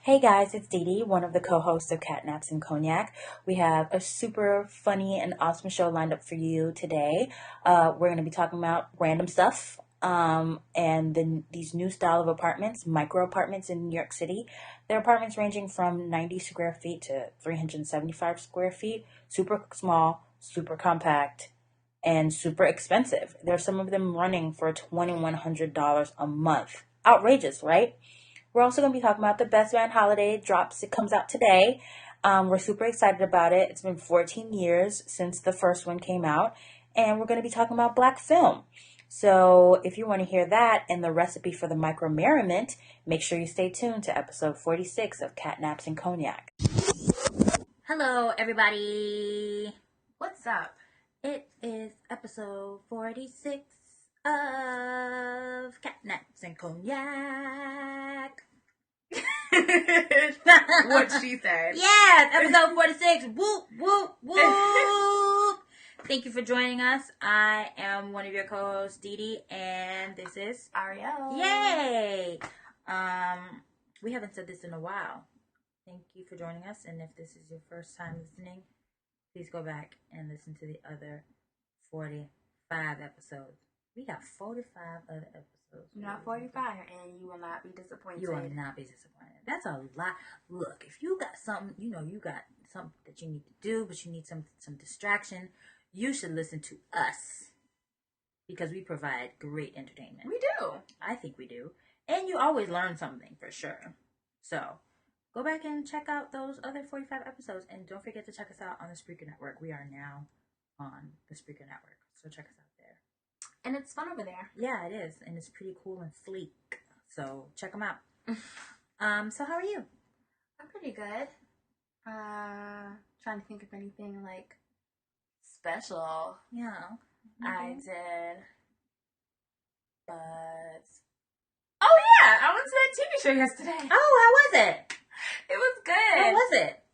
Hey guys, it's Dee Dee, one of the co-hosts of Catnaps and Cognac. We have a super funny and awesome show lined up for you today. We're going to be talking about random stuff and these new style of apartments, micro apartments in New York City. They're apartments ranging from 90 square feet to 375 square feet, super small, super compact, and super expensive. There's some of them running for $2,100 a month. Outrageous, right? We're also going to be talking about the Best Man Holiday drops. It comes out today. We're super excited about it. It's been 14 years since the first one came out. And we're going to be talking about black film. So if you want to hear that and the recipe for the micro Merriment, make sure you stay tuned to episode 46 of Catnaps and Cognac. Hello, everybody. What's up? It is episode 46 of Catnaps and Cognac. What she said. Yes, episode 46. Whoop, whoop, whoop. Thank you for joining us. I am one of your co-hosts, Dee Dee, and this is Ariel. Yay! We haven't said this in a while. Thank you for joining us, and if this is your first time listening, please go back and listen to the other 45 episodes. We got 45 other episodes. Not 45, and you will not be disappointed. You will not be disappointed. That's a lot. Look, if you got something, you got something that you need to do, but you need some distraction, you should listen to us because we provide great entertainment. We do. I think we do. And you always learn something for sure. So go back and check out those other 45 episodes. And don't forget to check us out on the Spreaker Network. We are now on the Spreaker Network. So check us out there. And it's fun over there. Yeah, it is. And it's pretty cool and sleek. So check them out. So how are you? I'm pretty good. Trying to think of anything like special. Yeah. I did. But oh yeah, I went to that TV show yesterday. Oh, how was it? It was good. How was it?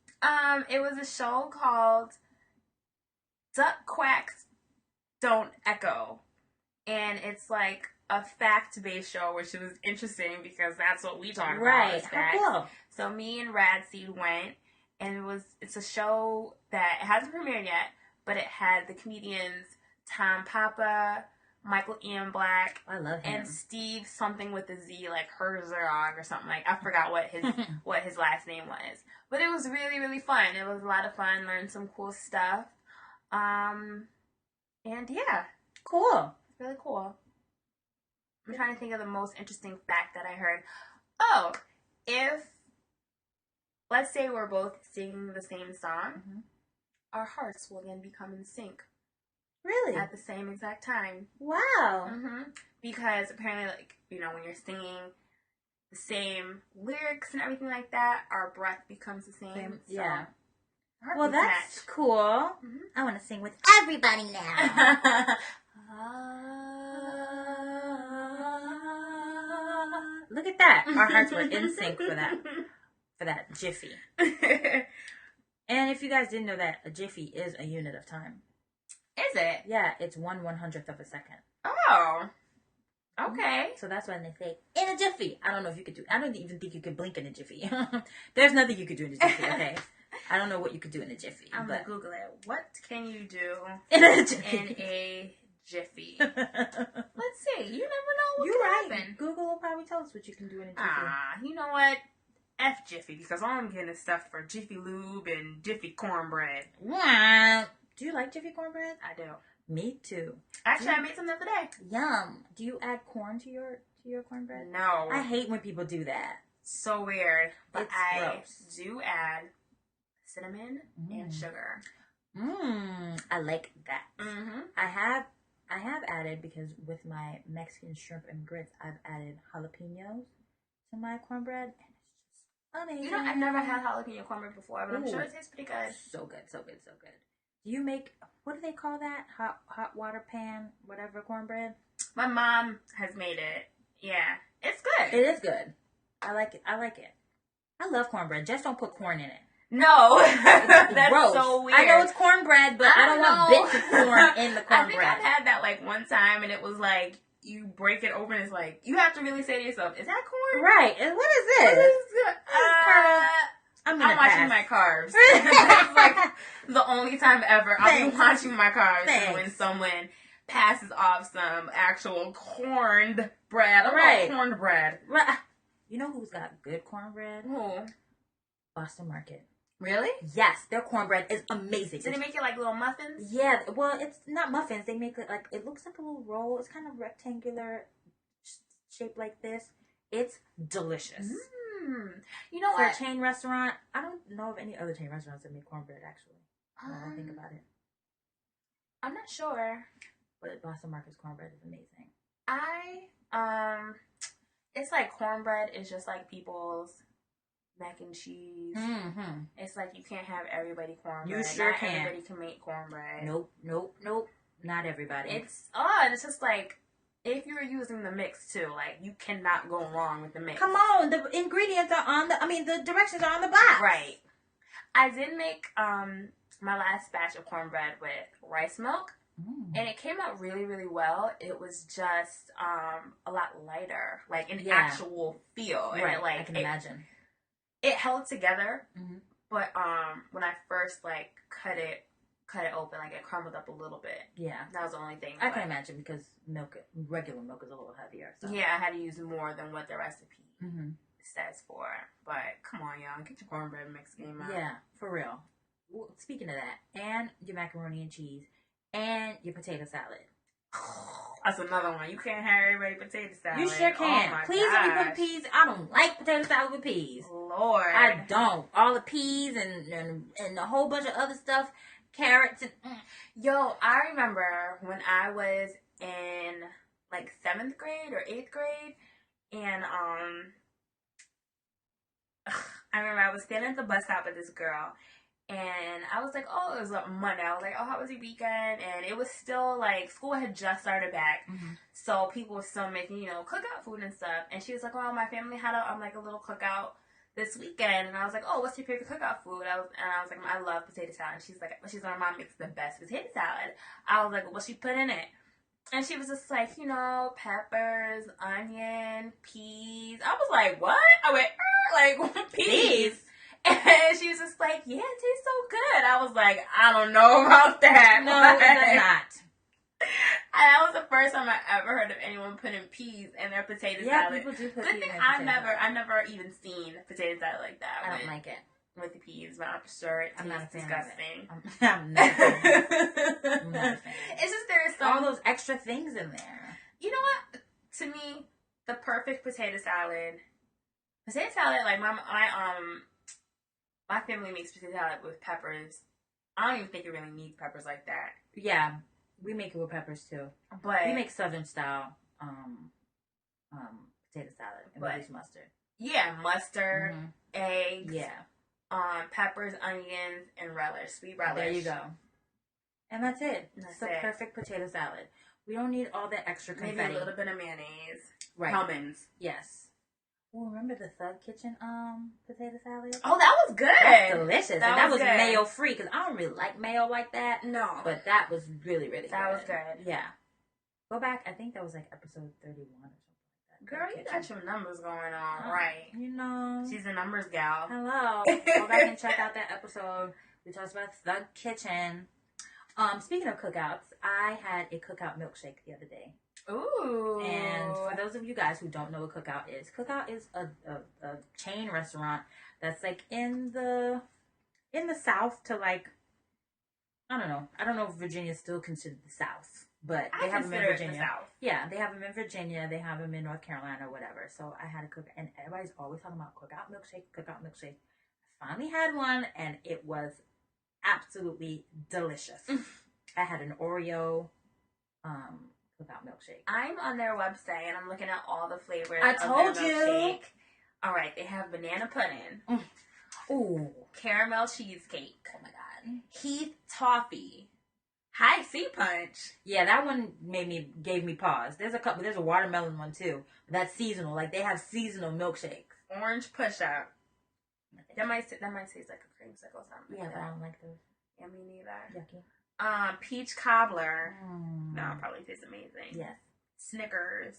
It was a show called Duck Quacks Don't Echo. And it's like a fact-based show, which was interesting because that's what we talk about. Right. How cool. So me and Radseed went, and it's a show that it hasn't premiered yet, but it had the comedians Tom Papa, Michael Ian Black, I love him, and Steve something with a Z, like Herzog or something. Like I forgot what his last name was, but it was really, really fun. It was a lot of fun. Learned some cool stuff. And yeah, cool. Really cool. I'm trying to think of the most interesting fact that I heard. Oh, if, let's say we're both singing the same song, our hearts will then become in sync. Really? At the same exact time. Wow. Because apparently, like, when you're singing the same lyrics and everything like that, our breath becomes the same. So yeah. Well, that's cool. I want to sing with everybody now. Look at that. Our hearts were in sync for that jiffy. And if you guys didn't know that, a jiffy is a unit of time. Is it? Yeah, it's 1/100th of a second. Oh. Okay. So that's when they say, in a jiffy. I don't know if you could do, I don't even think you could blink in a jiffy. There's nothing you could do in a jiffy, okay? I don't know what you could do in a jiffy. I'm going to Google it. What can you do in a jiffy? Let's see. You never know what can happen. Google will probably tell us what you can do in a jiffy. You know what? F Jiffy, because all I'm getting is stuff for Jiffy Lube and Jiffy cornbread. Wow. Do you like Jiffy cornbread? I do. Me too. Actually, I made some the other day. Yum. Do you add corn to your cornbread? No. I hate when people do that. So weird. But it's gross. Do add cinnamon and sugar. I like that. I have added, because with my Mexican shrimp and grits, I've added jalapenos to my cornbread, and it's just amazing. I've never had jalapeno cornbread before, but I'm sure it tastes pretty good. So good, so good, so good. Do you make, what do they call that? Hot water pan, whatever cornbread? My mom has made it. Yeah, it's good. It is good. I like it. I love cornbread. Just don't put corn in it. No, that's gross. So weird. I know it's cornbread, but I don't want bits of corn in the cornbread. I think I've had that like one time, and it was like you break it open. It's like you have to really say to yourself, "Is that corn?" Right. And what is this? This is I'm watching my carbs. That's like the only time ever I'll be watching my carbs is when someone passes off some actual corned bread. Right. Cornbread. Right. You know who's got good cornbread? Who? Boston Market. Really? Yes, their cornbread is amazing. So they make it like little muffins? Yeah, well, it's not muffins. They make it like, it looks like a little roll. It's kind of rectangular, shaped like this. It's delicious. You know For what? a chain restaurant, I don't know of any other chain restaurants that make cornbread, actually. Now that I think about it. I'm not sure. But Boston Market's cornbread is amazing. It's like cornbread is just like people's mac and cheese. Mm-hmm. It's like you can't have everybody cornbread. You sure Not can. Everybody can make cornbread. Nope. Not everybody. It's just like if you're using the mix too, like you cannot go wrong with the mix. Come on, the ingredients are on the directions are on the box. Right. I did make my last batch of cornbread with rice milk. And it came out really, really well. It was just a lot lighter, like an actual feel. And right, I can imagine. It held together, but when I first like cut it open, like it crumbled up a little bit. Yeah, that was the only thing. I can imagine because regular milk is a little heavier. So. Yeah, I had to use more than what the recipe says for. But come on, y'all, get your cornbread mix game out. Yeah, for real. Well, speaking of that, and your macaroni and cheese. And your potato salad. That's another one. You can't have everybody potato salad. You sure can. Oh Please let me put peas. I don't like potato salad with peas. Lord. I don't. All the peas and a whole bunch of other stuff. Carrots and... Yo, I remember when I was in like 7th grade or 8th grade. And I remember I was standing at the bus stop with this girl. And I was like, oh, it was a Monday. I was like, oh, how was your weekend? And it was still like, school had just started back. So people were still making, cookout food and stuff. And she was like, oh, my family had a little cookout this weekend. And I was like, oh, what's your favorite cookout food? I was like, I love potato salad. And she's like, my mom makes the best potato salad. I was like, what she put in it? And she was just like, peppers, onion, peas. I was like, what? I went, like, peas? And she was just like, yeah, it tastes so good. I was like, I don't know about that. No, it does not. And that was the first time I ever heard of anyone putting peas in their potato salad. Yeah, people do put Good peas thing in their potato salad. I've never even seen potato salad like that. I don't like it. With the peas, but I'm sure it tastes disgusting. I'm not a fan. It's just there's all those extra things in there. You know what? To me, the perfect potato salad, like my family makes potato salad with peppers. I don't even think it really needs peppers like that. Yeah, we make it with peppers too. But we make Southern style potato salad and we use mustard. Yeah, mustard, eggs. Yeah. Peppers, onions, and relish, sweet relish. There you go. And that's it. It's the perfect potato salad. We don't need all that extra confetti. Maybe a little bit of mayonnaise. Right. Almonds. Yes. Oh, remember the Thug Kitchen potato salad? Oh, that was good. That's delicious. That was good. mayo free because I don't really like mayo like that. No. But that was really, really good. That was good. Yeah. Go back. I think that was like episode 31 or something like that. Girl, you got your numbers going on. Right. She's a numbers gal. Hello. Go back and check out that episode. We talked about Thug Kitchen. Speaking of cookouts, I had a cookout milkshake the other day. Ooh. And for those of you guys who don't know what cookout is a chain restaurant that's like in the South to like, I don't know if Virginia's still considered the South, but they have them in Virginia. The South. Yeah, they have them in Virginia, they have them in North Carolina or whatever. So I had a cook, and everybody's always talking about cookout milkshake. I finally had one, and it was absolutely delicious. I had an Oreo cookout milkshake. I'm on their website and I'm looking at all the flavors. I told you. Milkshake. All right, they have banana pudding. Ooh, caramel cheesecake. Oh my god. Heath toffee. High C punch. Yeah, that one gave me pause. There's a watermelon one too. That's seasonal. Like they have seasonal milkshakes. Orange push up. That might taste like a creamsicle or something. Yeah, but I don't like those. Yeah, me neither. Yucky. Peach cobbler. That would probably taste amazing. Yes. Snickers.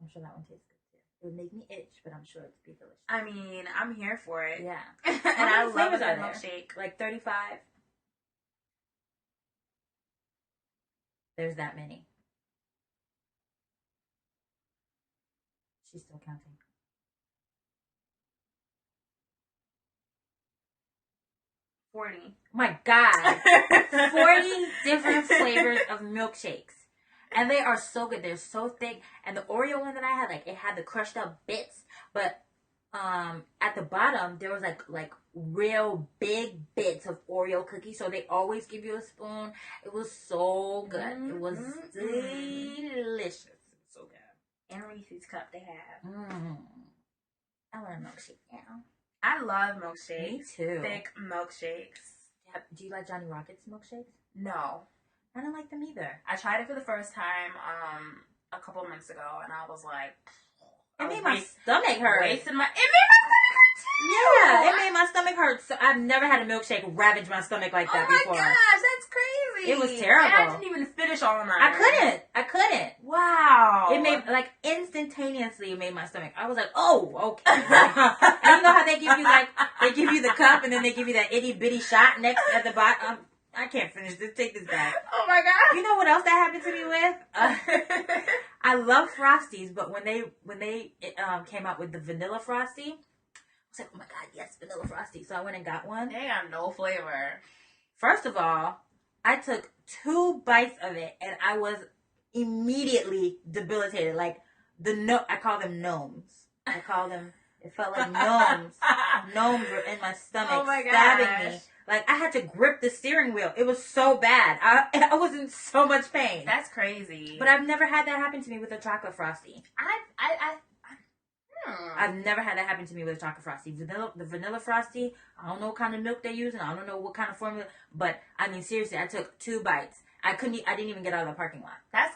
I'm sure that one tastes good too. It would make me itch, but I'm sure it'd be delicious. I mean, I'm here for it. Yeah. And How I many love a flavors are good there? milkshake. Like 35? There's that many. She's still counting. 40. My God. 40 different flavors of milkshakes. And they are so good. They're so thick. And the Oreo one that I had, like, it had the crushed up bits. But at the bottom, there was, like real big bits of Oreo cookies. So they always give you a spoon. It was so good. It was delicious. So good. And Reese's cup they have. I want a milkshake now. I love milkshakes. Me too. Thick milkshakes. Do you like Johnny Rockets milkshakes? No. I don't like them either. I tried it for the first time a couple months ago, and I was like, it made my stomach hurt. It made my stomach hurt too. Yeah, it made my stomach hurt. So I've never had a milkshake ravage my stomach like that before. Oh my gosh, that's crazy. It was terrible. And I didn't even finish all of mine. I couldn't. Wow. It made, like, instantaneously, it made my stomach. I was like, oh, okay. And you know how they give you the cup and then they give you that itty bitty shot next at the bottom? I can't finish this. Take this back. Oh my God. You know what else that happened to me with? I love Frosties, but when they came out with the vanilla Frosty, I was like, oh my God, yes, vanilla Frosty. So I went and got one. They have no flavor. First of all, I took 2 bites of it and I was immediately debilitated. Like, I call them gnomes. It felt like gnomes. Gnomes were in my stomach, stabbing me. Like, I had to grip the steering wheel. It was so bad. I was in so much pain. That's crazy. But I've never had that happen to me with a chocolate Frosty. I've never had that happen to me with a chocolate Frosty. The vanilla Frosty, I don't know what kind of milk they use, and I don't know what kind of formula. But, I mean, seriously, I took 2 bites. I didn't even get out of the parking lot. That's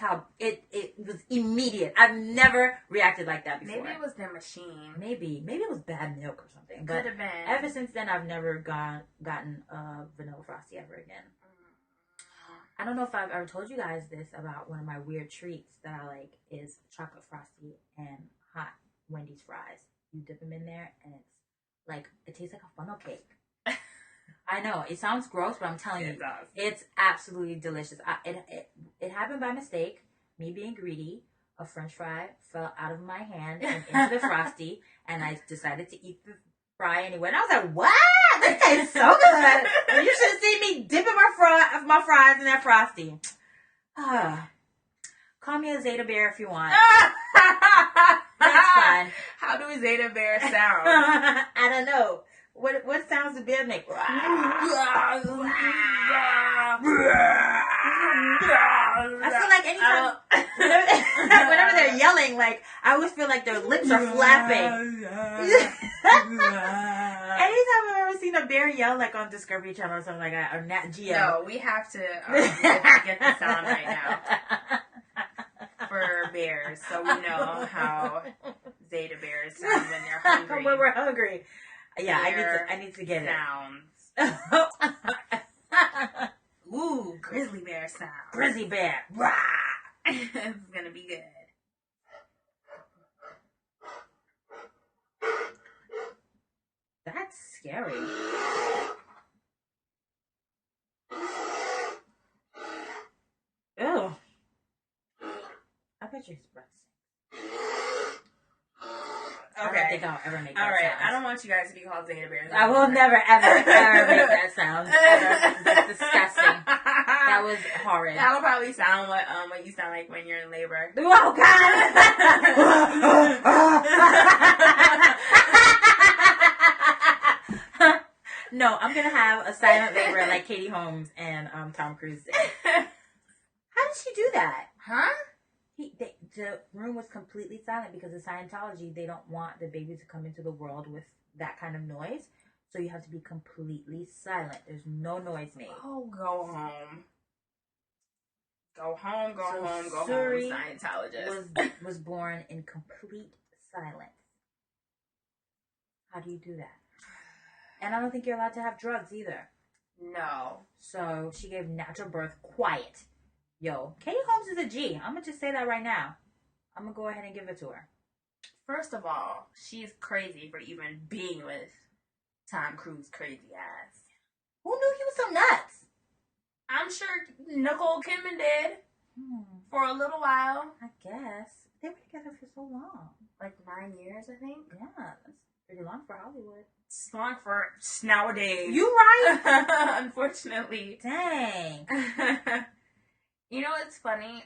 how, it was immediate. I've never reacted like that before. Maybe it was their machine. Maybe it was bad milk or something. But could have been. Ever since then, I've never gotten a vanilla Frosty ever again. I don't know if I've ever told you guys this about one of my weird treats that I like is chocolate Frosty and hot Wendy's fries. You dip them in there and it's like, it tastes like a funnel cake. I know, it sounds gross, but I'm telling you, it's absolutely delicious. It happened by mistake, me being greedy. A French fry fell out of my hand and into the Frosty, and I decided to eat the fry anyway. And I was like, "What? This tastes so good! You should have seen me dipping my fries in that Frosty." Call me a Zeta Bear if you want. That's fine. How do a Zeta Bear sound? I don't know. What sounds do bear make? I feel like anytime, whenever they're yelling, like, I always feel like their lips are flapping. Anytime I've ever seen a bear yell, like on Discovery Channel or something like that, or Nat Geo. No, we have to get the sound right now for bears, so we know how Zeta Bears sound when they're hungry. When we're hungry. Yeah, I need to get sounds. Ooh, grizzly bear sound. Grizzly bear. Rah! It's gonna be good. That's scary. Ew. I bet you his breath stinks. Okay. I don't think I'll ever make that sound. sound. I don't want you guys to be called Zeta Bears. I will never, ever make that sound. That's disgusting. That was horrid. That'll probably sound what you sound like when you're in labor. Oh, God! No, I'm going to have a silent labor like Katie Holmes and Tom Cruise did. How did she do that? Huh? The room was completely silent because in Scientology, they don't want the baby to come into the world with that kind of noise. So you have to be completely silent. There's no noise made. Oh, go home. Go home, Suri Scientologist. was born in complete silence. How do you do that? And I don't think you're allowed to have drugs either. No. So she gave natural birth quiet. Yo, Katie Holmes is a G. I'm going to just say that right now. I'm going to go ahead and give it to her. First of all, she's crazy for even being with Tom Cruise crazy ass. Who knew he was so nuts? I'm sure Nicole Kidman did for a little while. I guess. They were together for so long. Like 9 years, I think. Yeah, that's pretty long for Hollywood. It's long for nowadays. You right? Unfortunately. Dang. You know what's funny?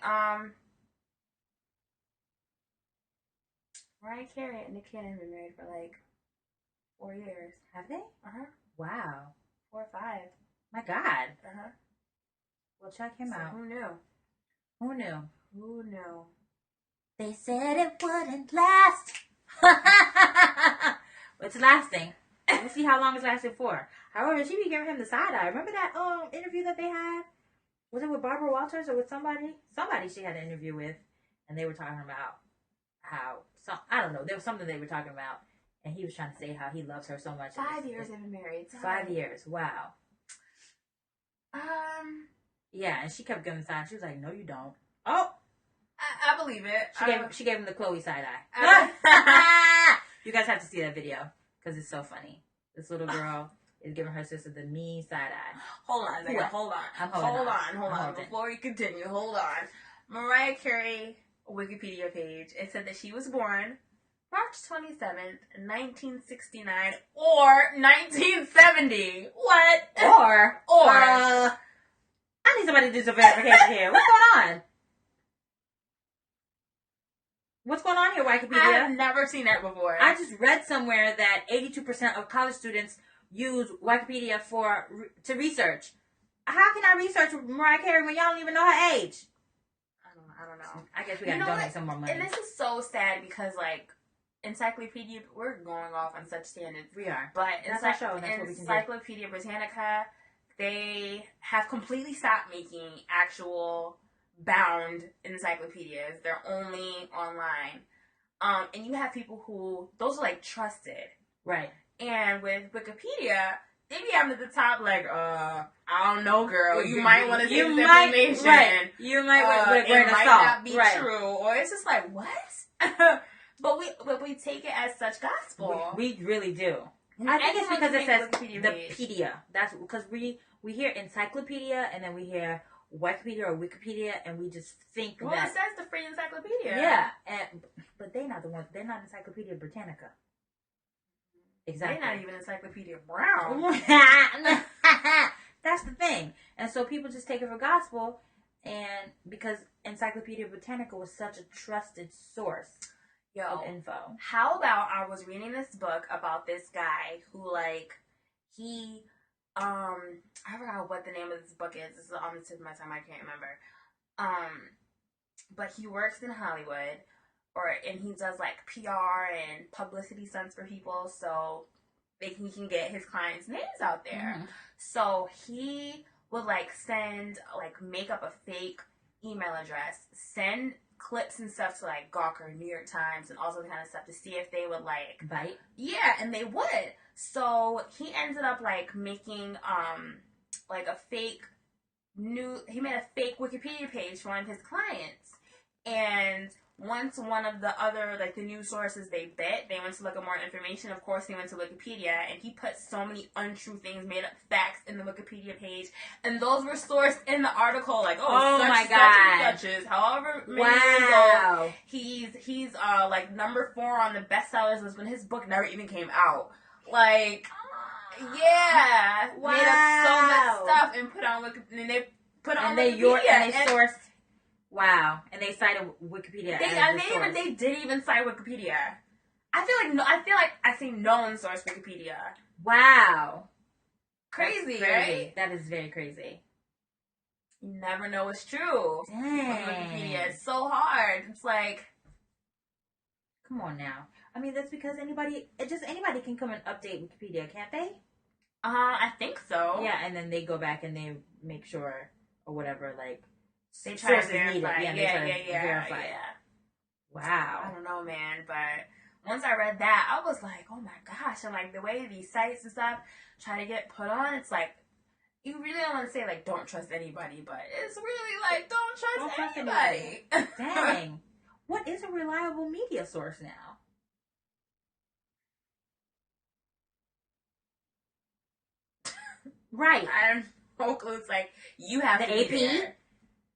Mariah Carey and Nick Cannon have been married for like 4 years. Have they? Uh-huh. Wow. 4 or 5. My God. Uh-huh. Well, check him out. Who knew? Who knew? Who knew? They said it wouldn't last. It's lasting. We'll see how long it's lasted for. However, she be giving him the side eye. Remember that interview that they had? Was it with Barbara Walters or with somebody? Somebody she had an interview with, and they were talking about how I don't know. There was something they were talking about, and he was trying to say how he loves her so much. 5 years they've been married. 5 years. Wow. Yeah, and she kept giving the side. She was like, "No, you don't." Oh, I believe it. She gave him the Chloe side eye. You guys have to see that video because it's so funny. This little girl is giving her sister the me side eye. Hold on. Hold on. Hold on. Before you continue, hold on. Mariah Carey Wikipedia page. It said that she was born March 27th, 1969 or 1970. What? Or. I need somebody to do some verification here. What's going on? What's going on here, Wikipedia? I have never seen that before. I just read somewhere that 82% of college students use Wikipedia to research. How can I research Mariah Carey when y'all don't even know her age? I don't know. I guess we gotta donate some more money. And this is so sad because, like, Encyclopedia, we're going off on such standards. We are. But that's our show. That's what we can do. Encyclopedia Britannica, they have completely stopped making actual bound encyclopedias. They're only online. And you have people who, those are like trusted. Right. And with Wikipedia, they be having at the top like, I don't know, girl. You might want to take this information. Right. You might want to it might not be true. Or it's just like, what? but we take it as such gospel. We really do. I think it's because it says the pedia. That's because we hear encyclopedia and then we hear Wikipedia or Wikipedia, and we just think it says the free encyclopedia. Yeah, but they're not the ones. They're not Encyclopedia Britannica. Exactly. They're not even Encyclopedia Brown. That's the thing. And so people just take it for gospel, and because Encyclopedia Britannica was such a trusted source of info. How about I was reading this book about this guy who, like, he... I forgot what the name of this book is. This is on the tip of my tongue. I can't remember. But he works in Hollywood, and he does like PR and publicity stunts for people, so he can get his clients' names out there. Mm-hmm. So he would like make up a fake email address, send clips and stuff to like Gawker, New York Times, and all that kind of stuff to see if they would like bite. Yeah, and they would. So he ended up like making like a fake he made a fake Wikipedia page for one of his clients. And once one of the other, like the news sources they went to look at more information, of course they went to Wikipedia, and he put so many untrue things, made up facts in the Wikipedia page, and those were sourced in the article, like, such and such is however many years old. He's like number 4 on the bestsellers list when his book never even came out. Like, yeah. Wow. Made up so much stuff and put on Wikipedia, and they put on Wikipedia. And they sourced. Wow, and they cited Wikipedia. They did even cite Wikipedia. I feel like I see no one source Wikipedia. Wow, crazy, right? That is very crazy. You never know what's true. Dang. Wikipedia, it's so hard. It's like, come on now. I mean, that's because anybody can come and update Wikipedia, can't they? I think so. Yeah, and then they go back and they make sure or whatever, like. They try to verify. Yeah. Wow. I don't know, man, but once I read that, I was like, oh my gosh. And like the way these sites and stuff try to get put on, it's like, you really don't want to say like, don't trust anybody, but it's really like, don't trust anybody. Dang. What is a reliable media source now? Right. I don't know. It's like you have the to AP. Be there.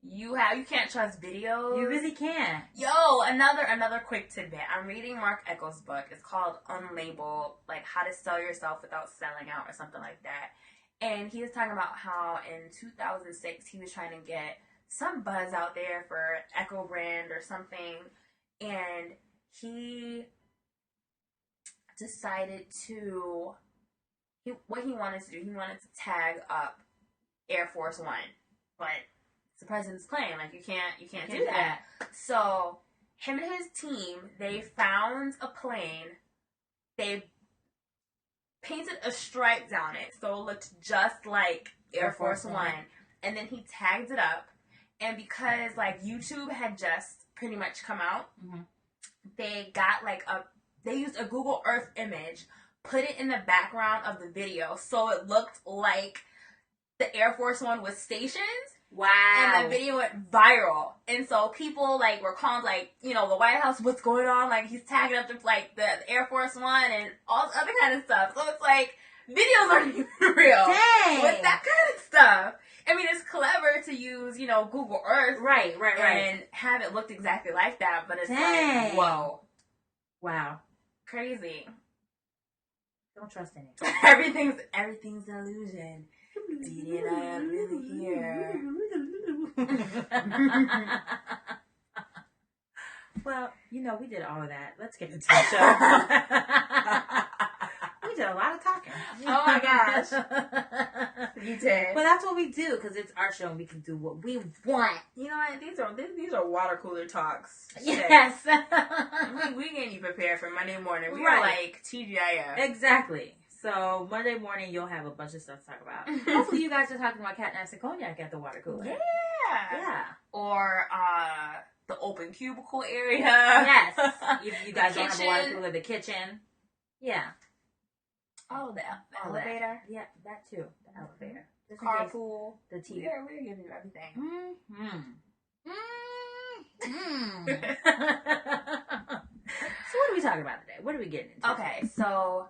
You can't trust videos. You really can't. Yo, another quick tidbit. I'm reading Mark Echo's book. It's called Unlabeled, like how to sell yourself without selling out or something like that. And he was talking about how in 2006 he was trying to get some buzz out there for Echo brand or something, and he decided to what he wanted to do. He wanted to tag up Air Force One, but the president's plane. Like you can't do that. So him and his team, they found a plane. They painted a stripe down it so it looked just like Air Force One. And then he tagged it up. And because like YouTube had just pretty much come out, they got they used a Google Earth image, put it in the background of the video so it looked like the Air Force One was stationed. Wow. And the video went viral. And so people were calling the White House, what's going on? Like he's tagging up the Air Force One and all the other kind of stuff. So it's like videos aren't even real. Dang. With that kind of stuff. I mean, it's clever to use, Google Earth. Right. And have it look exactly like that, but it's like, whoa. Wow. Crazy. Don't trust anything. Everything's an illusion. Dee and I are really here. Well, we did all of that. Let's get into the show. We did a lot of talking. Oh my gosh. You did. Well, that's what we do because it's our show and we can do what we want. You know what? These are water cooler talks. Yes. we can't even prepare for Monday morning. We right. are like TGIF. Exactly. So Monday morning you'll have a bunch of stuff to talk about. Hopefully you guys are talking about catnaps and cognac at the water cooler. Yeah. Or the open cubicle area. Yes. If you guys don't have a water cooler, the kitchen. Yeah. Oh, the elevator. That. Yeah, that too. The elevator. The carpool. The TV. Yeah, we're giving you everything. So what are we talking about today? What are we getting into? Okay, so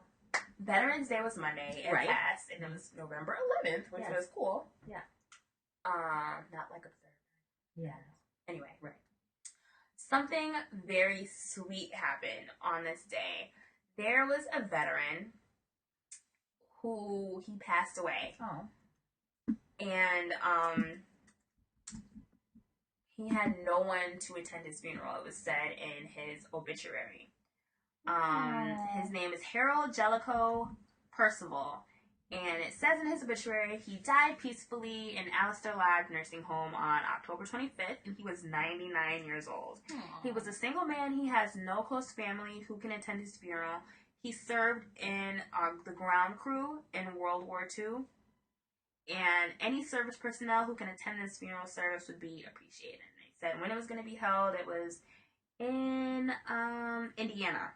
Veterans Day was Monday. It passed, and it was November 11th, which was cool. Yeah. Not like absurd. Yeah. Anyway, right. Something very sweet happened on this day. There was a veteran who he passed away. Oh. And he had no one to attend his funeral. It was said in his obituary. His name is Harold Jellicoe Percival. And it says in his obituary, he died peacefully in Alistair Lodge Nursing Home on October 25th, and he was 99 years old. Aww. He was a single man. He has no close family who can attend his funeral. He served in the ground crew in World War II, and any service personnel who can attend this funeral service would be appreciated. And they said when it was going to be held, it was in Indiana.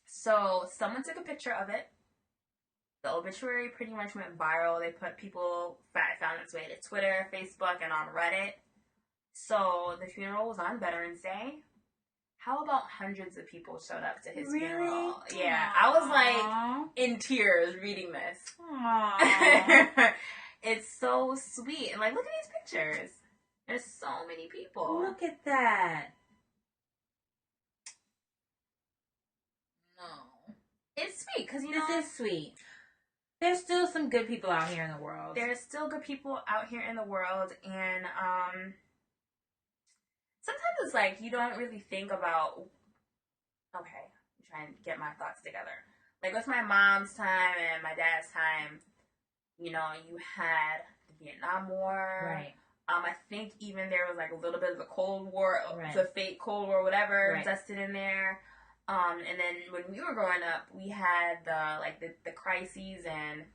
So someone took a picture of it. The obituary pretty much went viral. People found its way to Twitter, Facebook, and on Reddit. So the funeral was on Veterans Day. How about hundreds of people showed up to his funeral? Yeah, I was like in tears reading this. It's so sweet. And like, look at these pictures. There's so many people. Look at that. No. It's sweet because, this is sweet. There's still some good people out here in the world. There's still good people out here in the world, and sometimes it's like you don't really think about, okay, I'm trying to get my thoughts together. Like with my mom's time and my dad's time, you had the Vietnam War. Right. I think even there was like a little bit of the Cold War, right. the fake Cold War, whatever, right. dusted in there. And then when we were growing up, we had the crises and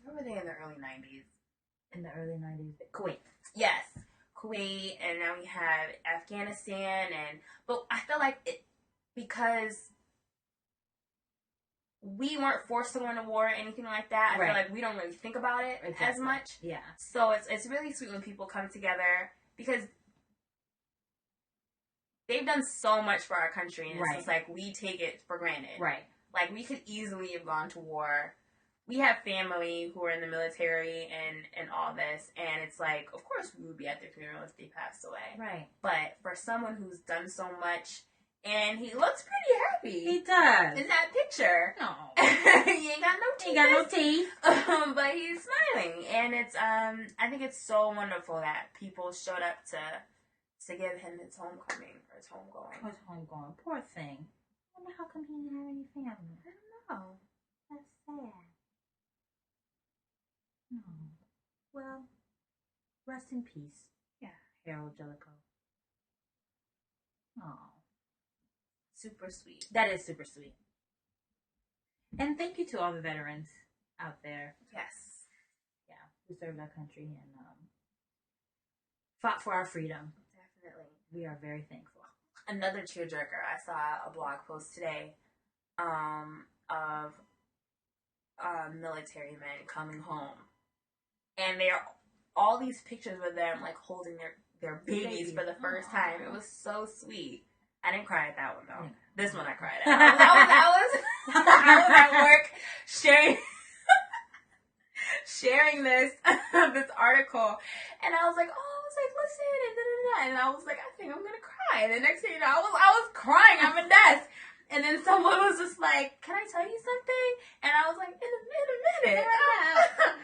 where were they in the early 90s? In the early 90s, Kuwait. Yes, Kuwait, and now we have Afghanistan, but I feel like because we weren't forced to go into war or anything like that, I feel like we don't really think about it as much. Yeah. So it's really sweet when people come together because they've done so much for our country, and it's just like we take it for granted. Right. Like we could easily have gone to war we have family who are in the military and all this, and it's like, of course we would be at their funeral if they passed away. Right. But for someone who's done so much, and he looks pretty happy. He does. In that picture. No. He ain't got no teeth. He got no teeth. But he's smiling. And it's, I think it's so wonderful that people showed up to give him his homecoming or his homegoing. His homegoing. Poor thing. I wonder how come he didn't have any family. I don't know. That's sad. No. Well, rest in peace. Yeah. Harold Jellicoe. Oh. Super sweet. That is super sweet. And thank you to all the veterans out there. Yes. Yeah, who served our country and fought for our freedom. Definitely. We are very thankful. Another tearjerker. I saw a blog post today of military men coming home. And they are all these pictures with them like holding their babies for the first time. It was so sweet. I didn't cry at that one though. This one I cried at. I was at work sharing this article, and I was like, listen, and I was like, I think I'm gonna cry. And the next thing you know, I was crying at my desk, and then someone was just like, can I tell you something? And I was like, in a minute.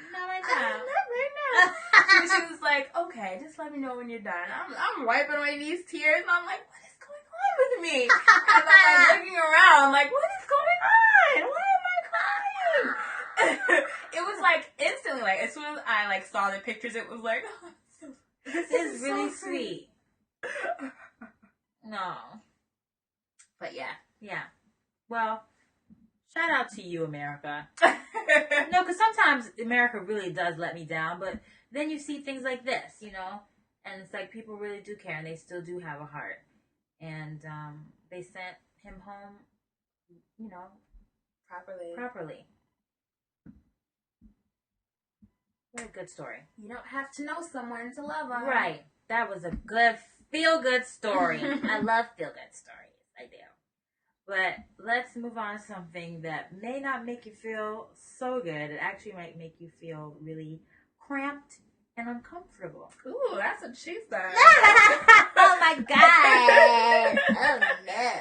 Not right now. Not right now. And she was like, okay, just let me know when you're done. I'm wiping away these tears, and I'm like, what is going on with me? And I'm like looking around, like, what is going on? Why am I crying? It was like instantly, like as soon as I like saw the pictures, it was like, oh, this is really so sweet. No. But yeah. Well, shout out to you, America. No, because sometimes America really does let me down, but then you see things like this, you know, and it's like people really do care and they still do have a heart. And they sent him home, you know, properly. What a good story. You don't have to know someone to love them. Right. That was a good, feel-good story. I love feel-good stories. I do. But let's move on to something that may not make you feel so good. It actually might make you feel really cramped and uncomfortable. Ooh, that's what she said. Oh my God. Oh no.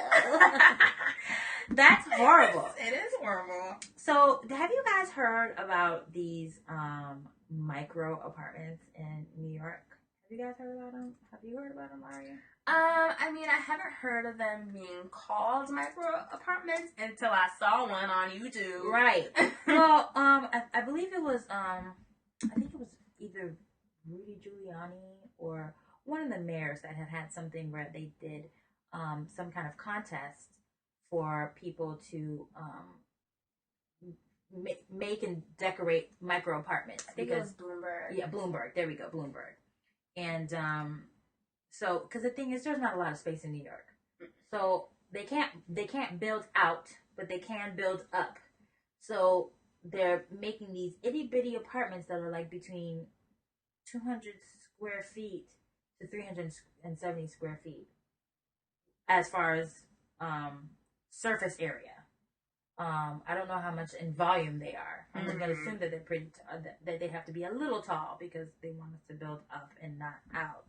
That's horrible. It is horrible. So, have you guys heard about these micro apartments in New York? Have you guys heard about them? Have you heard about them, Ari? I mean, I haven't heard of them being called micro apartments until I saw one on YouTube. Right. Well, I believe it was, I think it was either Rudy Giuliani or one of the mayors that had something where they did some kind of contest for people to make and decorate micro apartments. I think it was Bloomberg. Yeah, Bloomberg. There we go, Bloomberg. And so, because the thing is, there's not a lot of space in New York, so they can't build out, but they can build up. So they're making these itty bitty apartments that are like between 200 square feet to 370 square feet, as far as surface area. I don't know how much in volume they are. I'm just going to assume that they're pretty that they have to be a little tall because they want us to build up and not out.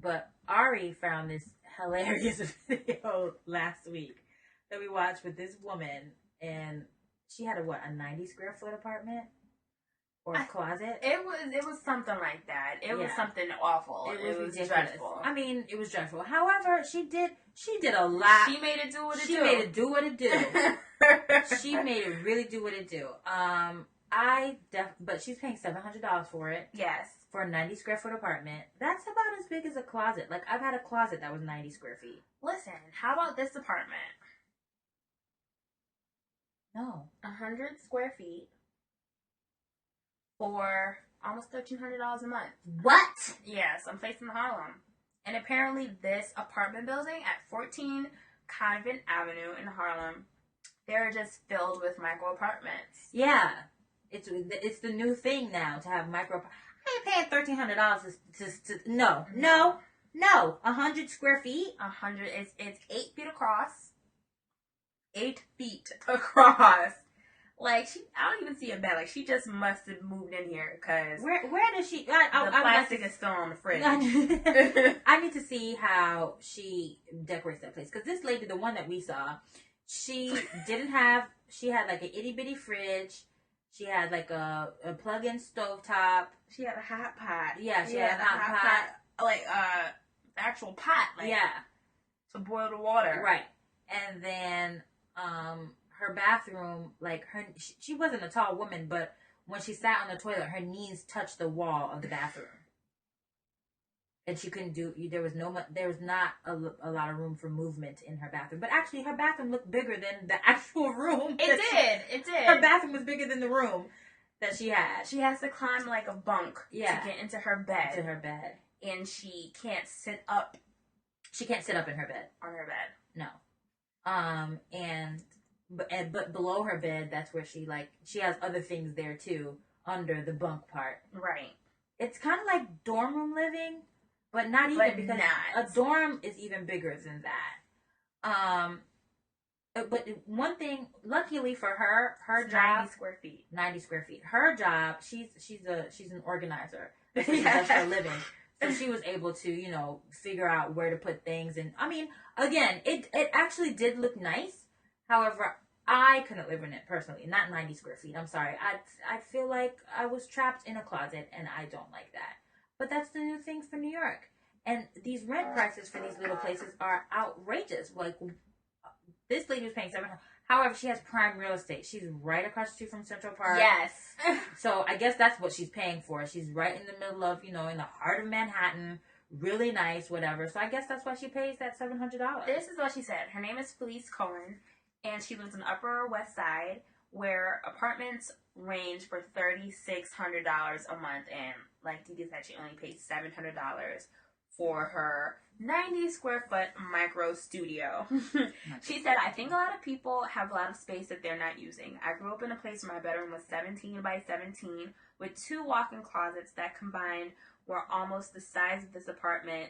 But Ari found this hilarious video last week that we watched with this woman, and she had a 90 square foot apartment or closet. It was something like that. It was something awful. It was dreadful. I mean, it was dreadful. However, she did a lot. She made it do what it do. She made it do what it do. She made it really do what it do. But she's paying $700 for it. Yes. For a 90 square foot apartment. That's about as big as a closet. Like, I've had a closet that was 90 square feet. Listen, how about this apartment? No. 100 square feet for almost $1,300 a month. What? Yes, I'm placed in Harlem. And apparently this apartment building at 14 Convent Avenue in Harlem, they're just filled with micro apartments. Yeah. It's the new thing now to have micro. I ain't paying $1,300 to no. 100 square feet. 100. It's 8 feet across. 8 feet across. Like, I don't even see a bed. Like, she just must have moved in here because Where does she? the plastic is still on the fridge. I need to see how she decorates that place because this lady, the one that we saw, she didn't have. She had like an itty bitty fridge. She had like a plug-in stovetop. She had a hot pot. Yeah, she had a hot pot. Like actual pot. Like, yeah, to boil the water. Right, and then her bathroom, like she wasn't a tall woman, but when she sat on the toilet, her knees touched the wall of the bathroom, and she couldn't do. There was not a lot of room for movement in her bathroom. But actually, her bathroom looked bigger than the actual room. It did. Her bathroom was bigger than the room that she had. She has to climb like a bunk to get into her bed. And she can't sit up. She can't sit up in her bed. On her bed. No. But below her bed, that's where she has other things there too, under the bunk part. Right. It's kind of like dorm room living, but not even because a dorm is even bigger than that. But one thing, luckily for her job, 90 square feet. Her job, she's an organizer. That's what she does for a living. So she was able to, figure out where to put things. And I mean, again, it actually did look nice. However, I couldn't live in it personally. Not 90 square feet. I'm sorry. I feel like I was trapped in a closet, and I don't like that. But that's the new thing for New York. And these rent prices for these little places are outrageous. Like, this lady was paying $700. However, she has prime real estate. She's right across the street from Central Park. Yes. So I guess that's what she's paying for. She's right in the middle of, in the heart of Manhattan. Really nice, whatever. So I guess that's why she pays that $700. This is what she said. Her name is Felice Cohen, and she lives in Upper West Side, where apartments range for $3,600 a month. And like Didi said, she only pays $700 for her 90 square foot micro studio. She said, I think a lot of people have a lot of space that they're not using. I grew up in a place where my bedroom was 17 by 17 with 2 walk-in closets that combined were almost the size of this apartment,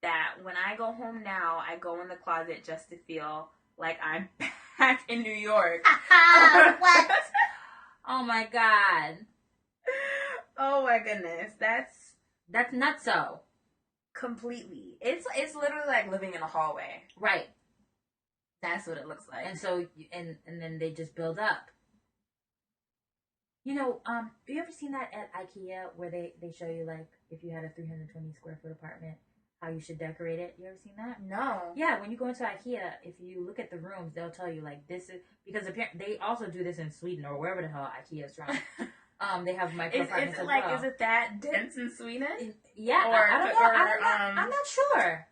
that when I go home now, I go in the closet just to feel like I'm back in New York. What? Oh my God. Oh my goodness. That's nutso. Completely. It's literally like living in a hallway. Right. That's what it looks like. And so, and then they just build up. Have you ever seen that at IKEA where they show you, like, if you had a 320 square foot apartment, how you should decorate it? You ever seen that? No. Yeah, when you go into IKEA, if you look at the rooms, they'll tell you, like, this is, because they also do this in Sweden or wherever the hell IKEA is from. They have micro apartments as well. Is it that dense in Sweden? Yeah, I don't know. I'm not sure.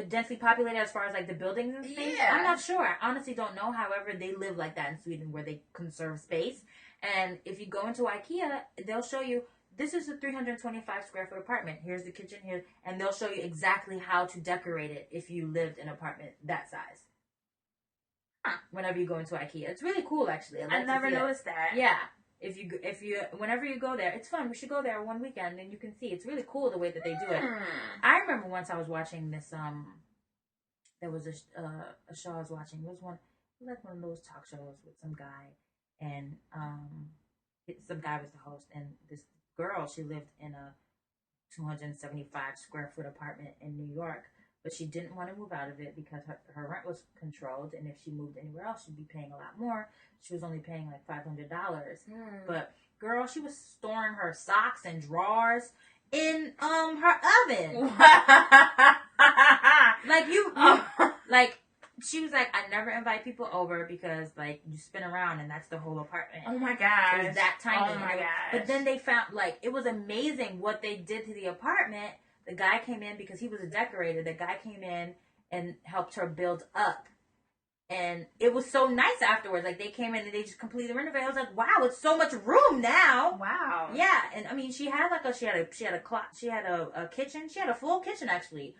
Densely populated as far as like the buildings and things. Yeah. I'm not sure. I honestly don't know. However, they live like that in Sweden where they conserve space. And if you go into IKEA, they'll show you, this is a 325 square foot apartment. Here's the kitchen here. And they'll show you exactly how to decorate it if you lived in an apartment that size. Huh. Whenever you go into IKEA. It's really cool, actually. I never noticed that. Yeah. If you whenever you go there, it's fun. We should go there one weekend and you can see. It's really cool the way that they do it. I remember once I was watching this, there was a show I was watching. It was one of those talk shows with some guy, and some guy was the host, and this girl, she lived in a 275 square foot apartment in New York, but she didn't want to move out of it because her rent was controlled, and if she moved anywhere else, she'd be paying a lot more. She was only paying like $500. But girl, she was storing her socks and drawers in her oven. Like she was like, I never invite people over because like you spin around and that's the whole apartment. Oh my gosh. It was that tiny. Oh my gosh. But then they found, like, it was amazing what they did to the apartment. The guy came in because he was a decorator. The guy came in and helped her build up. And it was so nice afterwards. Like, they came in and they just completely renovated. I was like, wow, it's so much room now. Wow. Yeah. And I mean, she had a kitchen. She had a full kitchen, actually.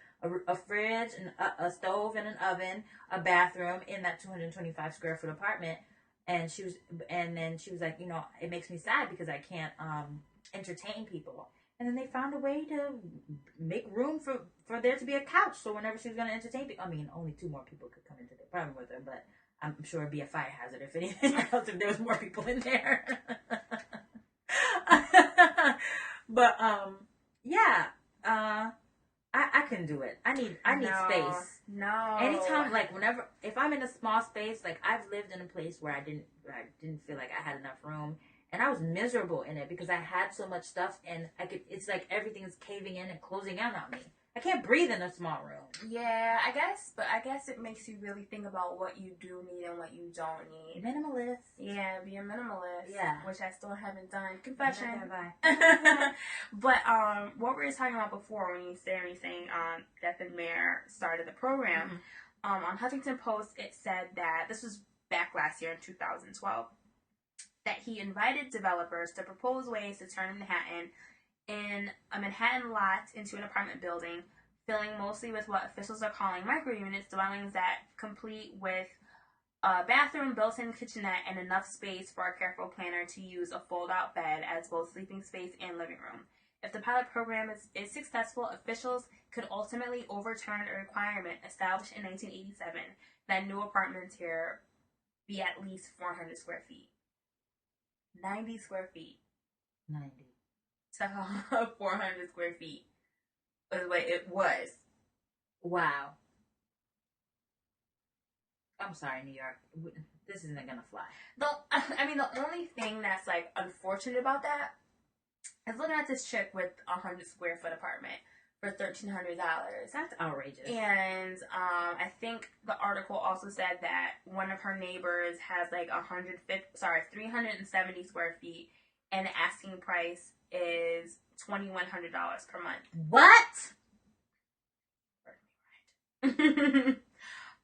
A fridge, and a stove, and an oven, a bathroom in that 225 square foot apartment. And then she was like, it makes me sad because I can't entertain people. And then they found a way to make room for there to be a couch. So whenever she was going to entertain people, I mean, only 2 more people could come into the apartment with her, but I'm sure it'd be a fire hazard if anything else, if there was more people in there. But yeah, I couldn't do it. I need space. No. Anytime, like whenever, if I'm in a small space, like I've lived in a place where I didn't feel like I had enough room, and I was miserable in it because I had so much stuff, and it's like everything's caving in and closing in on me. I can't breathe in a small room. Yeah, I guess it makes you really think about what you do need and what you don't need. Minimalist. Yeah, be a minimalist. Yeah. Which I still haven't done. Confession. Neither But what we were talking about before when you saying Death and Mayor started the program, on Huffington Post it said that this was back last year in 2012, that he invited developers to propose ways to turn Manhattan in a Manhattan lot into an apartment building, filling mostly with what officials are calling micro-units, dwellings that complete with a bathroom, built-in kitchenette, and enough space for a careful planner to use a fold-out bed as both sleeping space and living room. If the pilot program is successful, officials could ultimately overturn a requirement established in 1987 that new apartments here be at least 400 square feet. 90 square feet. 90. To 400 square feet was what it was. Wow. I'm sorry, New York. This isn't gonna fly. The only thing that's like unfortunate about that is looking at this chick with a 100 square foot apartment for $1,300. That's outrageous. And I think the article also said that one of her neighbors has like 370 square feet, and the asking price is $2,100 per month. What?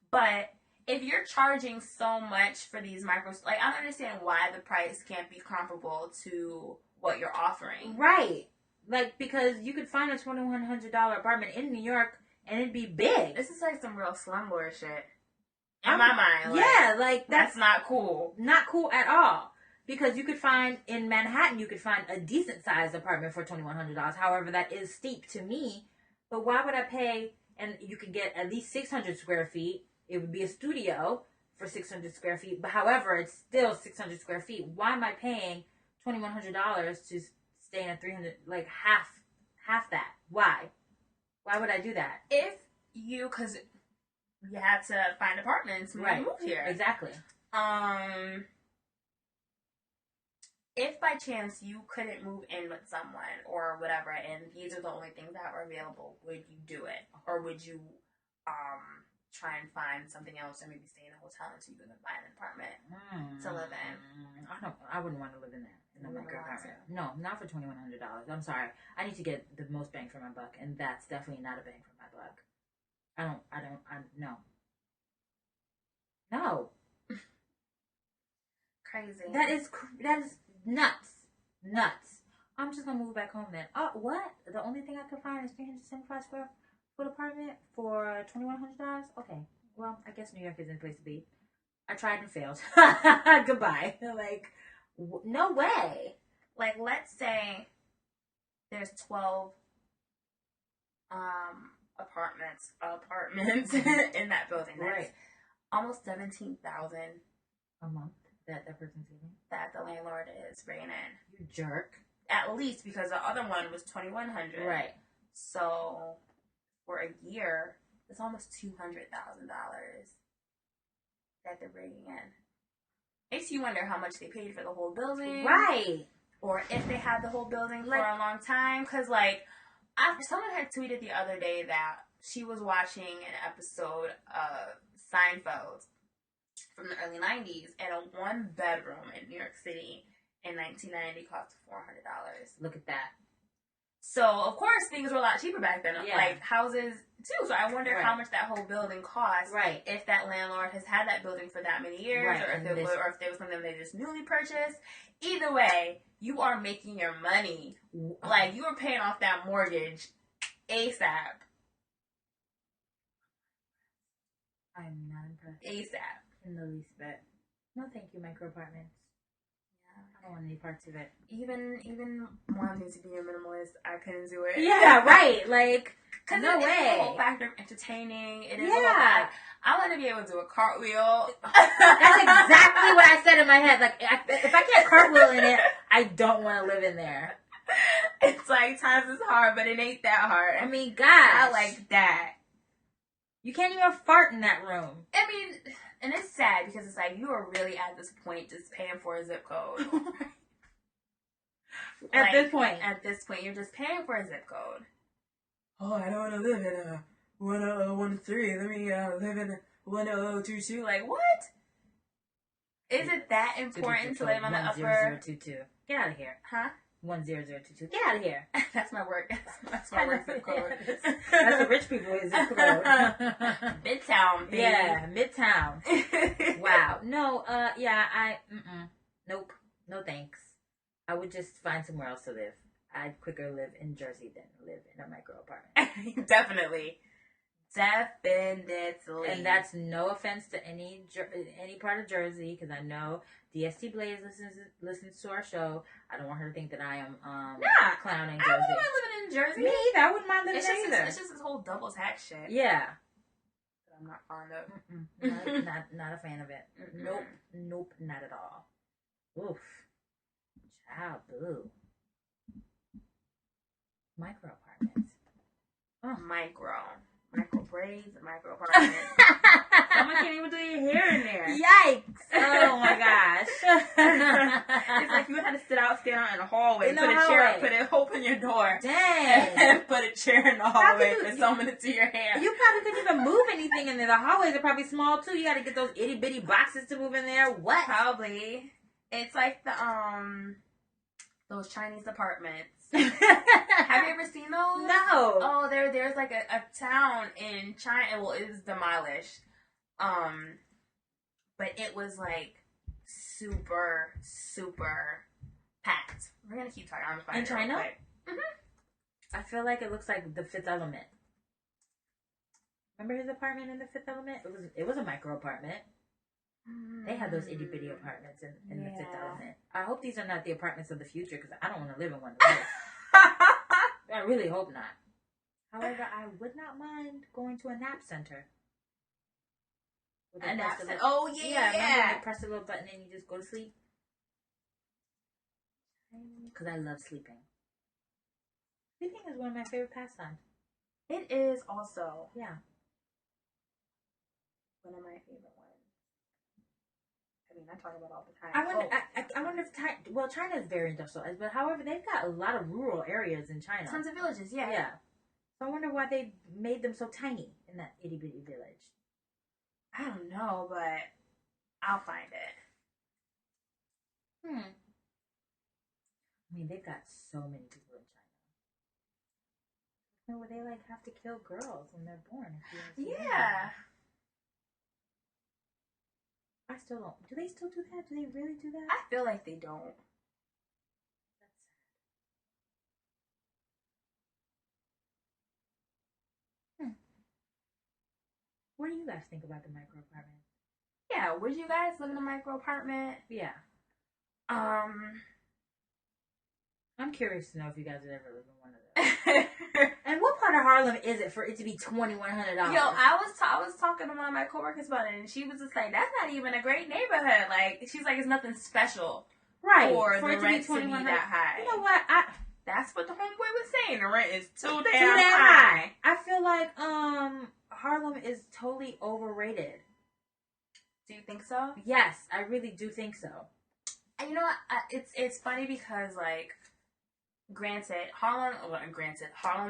But if you're charging so much for these micros, like I don't understand why the price can't be comparable to what you're offering. Right. Like, because you could find a $2,100 apartment in New York and it'd be big. This is like some real slumlord shit. In my mind. Like, yeah, like that's not cool. Not cool at all. Because you could find, in Manhattan, you could find a decent-sized apartment for $2,100. However, that is steep to me. But why would I pay, and you could get at least 600 square feet. It would be a studio for 600 square feet. But however, it's still 600 square feet. Why am I paying $2,100 to stay in a 300, like half that? Why? Why would I do that? Because you had to find apartments when you moved here. Exactly. If by chance you couldn't move in with someone or whatever, and these are the only things that were available, would you do it? Or would you try and find something else, or maybe stay in a hotel until you can find an apartment to live in? I wouldn't want to live in that. In a micro apartment. No, not for $2,100. I'm sorry. I need to get the most bang for my buck, and that's definitely not a bang for my buck. No. Crazy. That is nuts. I'm just gonna move back home then. What? The only thing I could find is 375 square foot apartment for $2,100? Okay. Well, I guess New York isn't a place to be. I tried and failed. Goodbye. Like, no way. Like, let's say there's 12 apartments in that building. That's almost $17,000 a month that person's getting. That the landlord is bringing in. You jerk. At least, because the other one was $2,100. Right. So for a year, it's almost $200,000 that they're bringing in. Makes you wonder how much they paid for the whole building. Right. Or if they had the whole building for a long time. Because, like, someone had tweeted the other day that she was watching an episode of Seinfeld from the early 90s, and a one-bedroom in New York City in 1990 cost $400. Look at that. So, of course, things were a lot cheaper back then. Yeah. Like, houses, too. So, I wonder how much that whole building cost. Right. If that landlord has had that building for that many years. Right. Or if there was something they just newly purchased. Either way, you are making your money. Like, you are paying off that mortgage ASAP. I'm not impressed. ASAP. In the least bit. No, thank you, micro apartments. I don't want any parts of it. Even wanting to be a minimalist, I couldn't do it. Yeah, right. Like, Because no way. It's the whole factor of entertaining. It is. Yeah. I want to be able to do a cartwheel. That's exactly what I said in my head. Like, if I can't cartwheel in it, I don't want to live in there. It's like, times is hard, but it ain't that hard. I mean, gosh. I like that. You can't even fart in that room. I mean, and it's sad because it's like, you are really at this point just paying for a zip code. At this point, you're just paying for a zip code. Oh, I don't want to live in 1013. Let me live in 1022. Like, what? Is it that important to live on the upper? 10022. Get out of here. Huh? 10022. Get out of here. That's my work. That's my work zip code. That's what rich people is zip code. Midtown, baby. Yeah, Midtown. Wow. No, Nope. No thanks. I would just find somewhere else to live. I'd quicker live in Jersey than live in a micro apartment. Definitely. And that's no offense to any part of Jersey, because I know DST Blaze listens to our show. I don't want her to think that I am clowning Jersey. I wouldn't mind living in Jersey. Me either. I wouldn't mind living there either. It's just this whole double tax shit. Yeah. That I'm not fond of. Not a fan of it. Nope, not at all. Oof. Child, boo. Micro apartments. Oh. Micro braids and micro apartments. Someone can't even do your hair in there. Yikes! Oh my gosh. It's like you had to stand out in the hallway, put a chair up, open your door. Dang. And put a chair in the hallway for someone to do your hair. You probably couldn't even move anything in there. The hallways are probably small too. You gotta get those itty bitty boxes to move in there. What? Probably. It's like the those Chinese apartments. Have you ever seen those? No. Oh, there's like a town in China. Well, it was demolished. But it was like super packed. We're gonna keep talking. I'm gonna find in China. Mm-hmm. I feel like it looks like the Fifth Element. Remember his apartment in the Fifth Element? It was a micro apartment. They had those itty bitty apartments in the Fifth Element. I hope these are not the apartments of the future, because I don't want to live in one of those. I really hope not. However, I would not mind going to a nap center. A nap center? Oh, yeah. Remember you press a little button and you just go to sleep? Because I love sleeping. Sleeping is one of my favorite pastimes. It is also. Yeah. One of my favorite ones. I mean, I talk about it all the time. I wonder if China is very industrialized, but however, they've got a lot of rural areas in China. Tons of villages, yeah. Yeah. So I wonder why they made them so tiny in that itty bitty village. I don't know, but I'll find it. I mean, they've got so many people in China. You know, where they like have to kill girls when they're born. Yeah. I still don't. Do they still do that? Do they really do that? I feel like they don't. That's sad. What do you guys think about the micro apartment? Yeah, would you guys live in a micro apartment? Yeah. I'm curious to know if you guys would ever live in one of those. And what part of Harlem is it for it to be $2,100? Yo, I was talking to one of my coworkers about it, and she was just like, "That's not even a great neighborhood." Like, she's like, "It's nothing special, right? For the rent to be that high." You know what? That's what the homeboy was saying. The rent is too damn high. I feel like Harlem is totally overrated. Do you think so? Yes, I really do think so. And you know what? It's funny because like. Harlem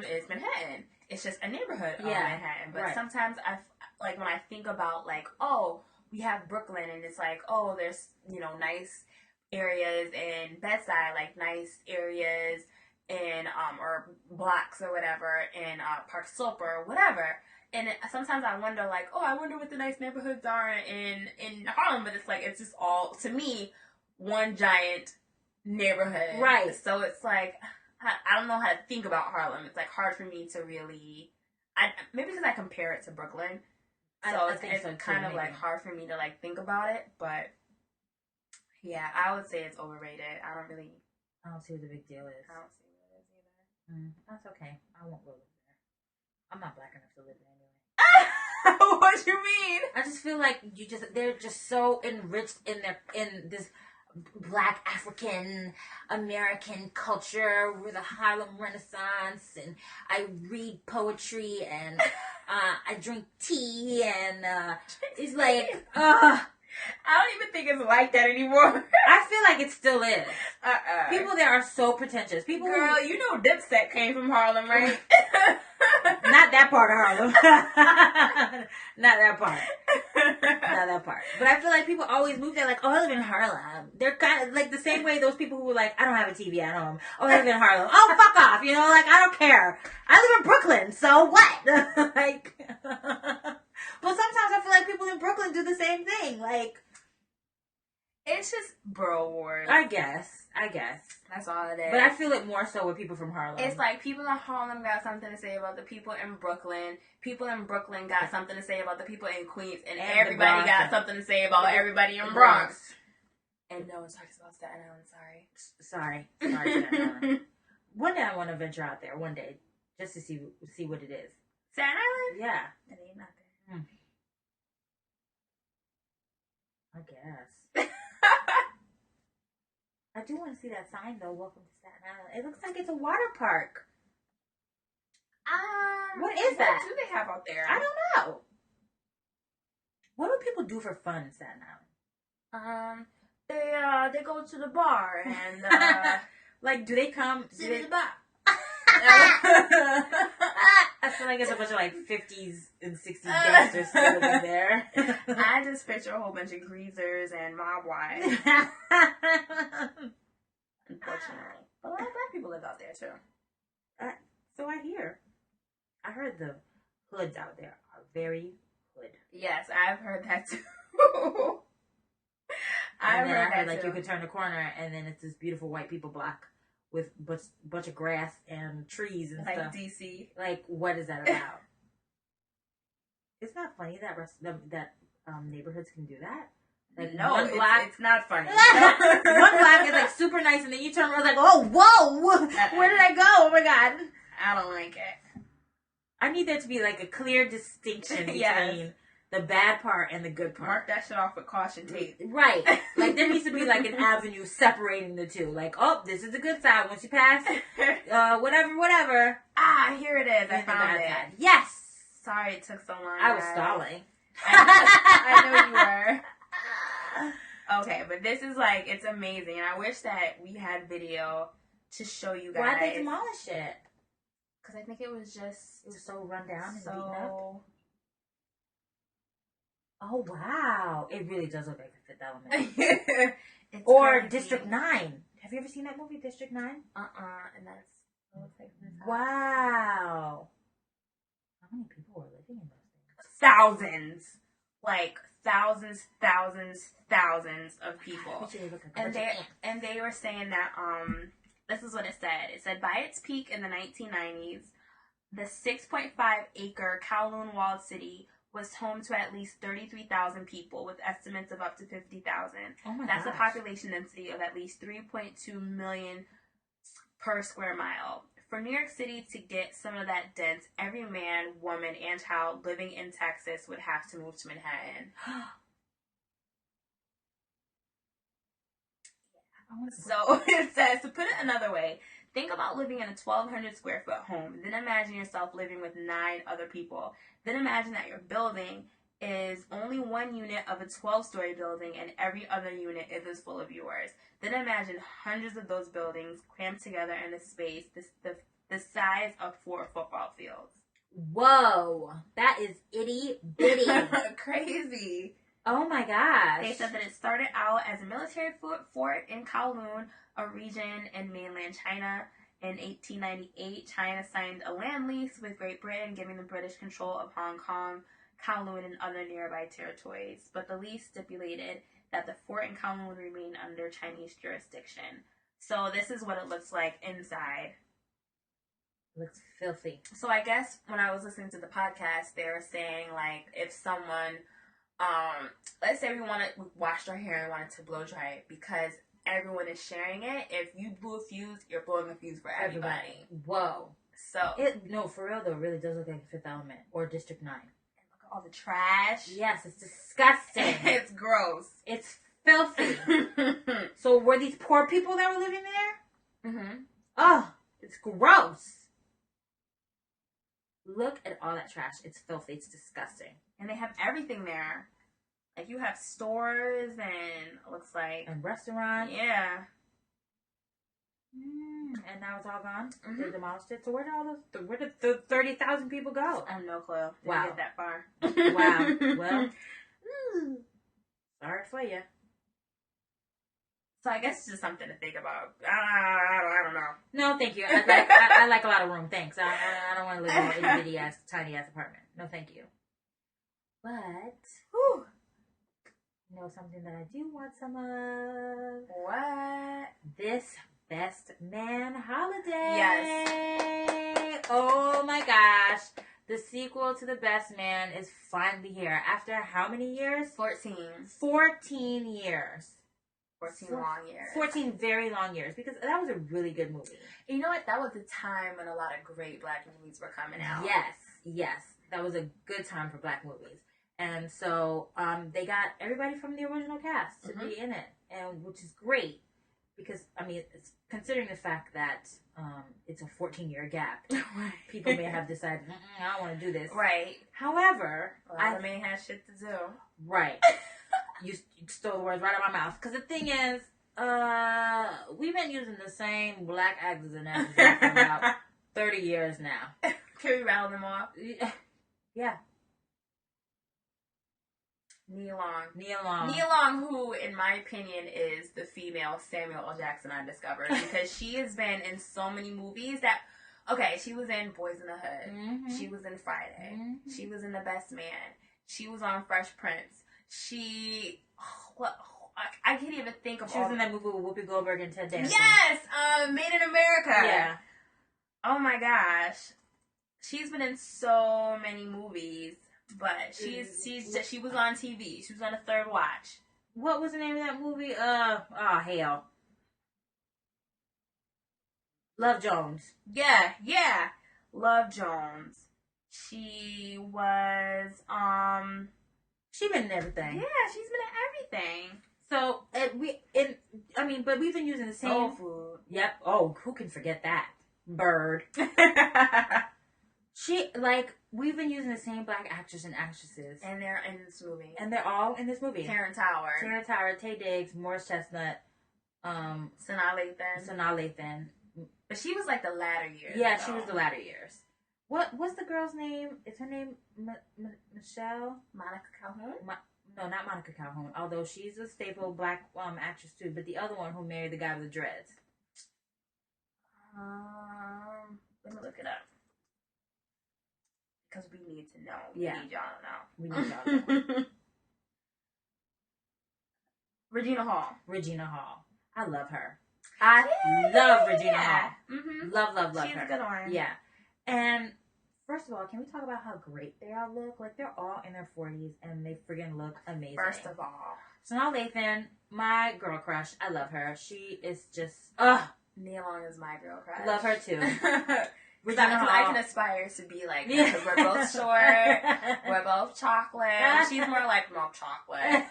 is Manhattan. It's just a neighborhood of Manhattan. But sometimes when I think about like, oh, we have Brooklyn and it's like, oh, there's, nice areas in Bed-Stuy, like nice areas in, or blocks or whatever in Park Slope or whatever. And sometimes I wonder like, oh, I wonder what the nice neighborhoods are in Harlem. But it's like, it's just all, to me, one giant neighborhood. Right. So it's like, I don't know how to think about Harlem. It's like hard for me to really, maybe because I compare it to Brooklyn. So it's kind of like hard for me to like think about it. But yeah, I would say it's overrated. I don't see what the big deal is. I don't see what it is either. That's okay. I won't go there. I'm not black enough to live there anyway. What you mean? I just feel like they're just so enriched in this Black African American culture with the Harlem Renaissance, and I read poetry and I drink tea, and it's like I don't even think it's like that anymore. I feel like it still is. People there are so pretentious. Girl, you know Dipset came from Harlem, right? Not that part of Harlem. Not that part. Not that part. But I feel like people always move there like, oh, I live in Harlem. They're kind of like the same way those people who are like, I don't have a TV at home. Oh, I live in Harlem. Oh, fuck off. You know, like, I don't care. I live in Brooklyn, so what? Like, well, sometimes I feel like people in Brooklyn do the same thing. Like, it's just bro wars. I guess. That's all it is. But I feel it more so with people from Harlem. It's like people in Harlem got something to say about the people in Brooklyn. People in Brooklyn got something to say about the people in Queens. And everybody got something to say about everybody in Bronx. And no one talks about Staten Island, Sorry, Staten Island. One day I want to venture out there. One day. Just to see what it is. Staten Island? Yeah. It ain't nothing. I guess. I do want to see that sign though. Welcome to Staten Island. It looks like it's a water park. What is that? What do they have out there? I don't know. What do people do for fun in Staten Island? They go to the bar and like, do they come to the bar? I feel like it's a bunch of like 50s and 60s gangsters living there. I just picture a whole bunch of greasers and mob wives. Unfortunately. But a lot of black people live out there too. So I hear. I heard the hoods out there are very hood. Yes, I've heard that too. I heard like you could turn the corner and then it's this beautiful white people block with bunch of grass and trees and like stuff. Like DC. Like, what is that about? Isn't that funny that neighborhoods can do that? Like, no, one block, it's not funny. One block is like super nice, and then you turn around like, oh, whoa, where did I go? Oh my god, I don't like it. I need there to be like a clear distinction between the bad part and the good part. Mark that shit off with caution tape. Right. Like, there needs to be like an avenue separating the two. Like, oh, this is the good side. Once you pass, whatever. Ah, here it is. I found it. Side. Yes. Sorry it took so long. I was stalling. I know you were. Okay, but this is like, it's amazing. And I wish that we had video to show you guys. Why'd they demolish it? Because I think it was so run down and beaten up. Oh, wow. It really does look like the Fifth Element. Or crazy. District 9. Have you ever seen that movie, District 9? And that's what it looks like from this house. Wow. How many people were living in those things? Thousands. Like, thousands of people. And they were saying that, this is what it said. It said, by its peak in the 1990s, the 6.5 acre Kowloon walled city was home to at least 33,000 people, with estimates of up to 50,000. Oh That's a population density of at least 3.2 million per square mile. For New York City to get some of that dense, every man, woman, and child living in Texas would have to move to Manhattan. So it says, to put it another way, think about living in a 1,200 square foot home. Then imagine yourself living with 9 other people. Then imagine that your building is only one unit of a 12-story building and every other unit is as full of yours. Then imagine hundreds of those buildings crammed together in a space the size of 4 football fields. Whoa, that is itty bitty. Crazy. Oh my gosh. They said that it started out as a military fort in Kowloon, a region in mainland China. In 1898, China signed a land lease with Great Britain, giving the British control of Hong Kong, Kowloon, and other nearby territories. But the lease stipulated that the fort in Kowloon would remain under Chinese jurisdiction. So this is what it looks like inside. It looks filthy. So I guess when I was listening to the podcast, they were saying, like, if someone, let's say we washed our hair and wanted to blow dry it because everyone is sharing it. If you blew a fuse, you're blowing a fuse for everybody. Whoa. So no, for real though, it really does look like Fifth Element or District 9. Look at all the trash. Yes, it's disgusting. It's gross. It's filthy. So were these poor people that were living there? Mm-hmm. Oh, it's gross. Look at all that trash. It's filthy. It's disgusting. And they have everything there. Like, you have stores and it looks like... And restaurants. Yeah. And now it's all gone? Mm-hmm. They demolished it? So where did the 30,000 people go? I have no clue. Wow. Didn't get that far. Wow. Well, sorry for you. So I guess it's just something to think about. I don't know. No, thank you. I like a lot of room. Thanks. I don't want to live in an itty bitty ass, tiny ass apartment. No, thank you. But, whew, you know something that I do want some of? What? This Best Man holiday. Yes. Oh my gosh. The sequel to The Best Man is finally here. After how many years? 14. 14 years. 14 long years. 14 very long years, because that was a really good movie. You know what? That was the time when a lot of great black movies were coming out. Yes. That was a good time for black movies. And so they got everybody from the original cast to be in it, and which is great, because, I mean, it's, considering the fact that it's a 14-year gap, people may have decided, I don't want to do this. Right. However, I may have shit to do. Right. You stole the words right out of my mouth. Because the thing is, we've been using the same black actors and actresses for about 30 years now. Can we rattle them off? Yeah. Nia Long. Nia Long. Nia Long, who, in my opinion, is the female Samuel L. Jackson I discovered. Because she has been in so many movies that... Okay, she was in Boys in the Hood. Mm-hmm. She was in Friday. Mm-hmm. She was in The Best Man. She was on Fresh Prince. She... I can't even think of She was in that movie with Whoopi Goldberg and Ted Danson. Yes! Made in America. Yeah. Oh my gosh. She's been in so many movies. But she was on TV. She was on a Third Watch. What was the name of that movie? Hell. Love Jones. Yeah. Love Jones. She was, She's been in everything. Yeah, she's been in everything. So, but we've been using the same... Soul Food. Yep. Oh, who can forget that? Bird. We've been using the same black actors and actresses. And they're in this movie. And they're all in this movie. Terrence Howard, Taye Diggs, Morris Chestnut, Sanaa Lathan. But she was like the latter years. Yeah, she was the latter years. What's the girl's name? Is her name Michelle? Monica Calhoun? No, not Monica Calhoun. Although she's a staple black actress too. But the other one who married the guy with the dreads. Let me look it up. Because we need to know. We need y'all to know. We need y'all to know. Regina Hall. I love her. I love Regina Hall. Mm-hmm. Love her. She's a good one. Yeah. And first of all, can we talk about how great they all look? Like, they're all in their 40s and they friggin' look amazing. First of all. Sanaa Lathan, my girl crush. I love her. She is just, Nia Long is my girl crush. Love her too. I can aspire to be like her, because we're both short, we're both chocolate. She's more like milk chocolate.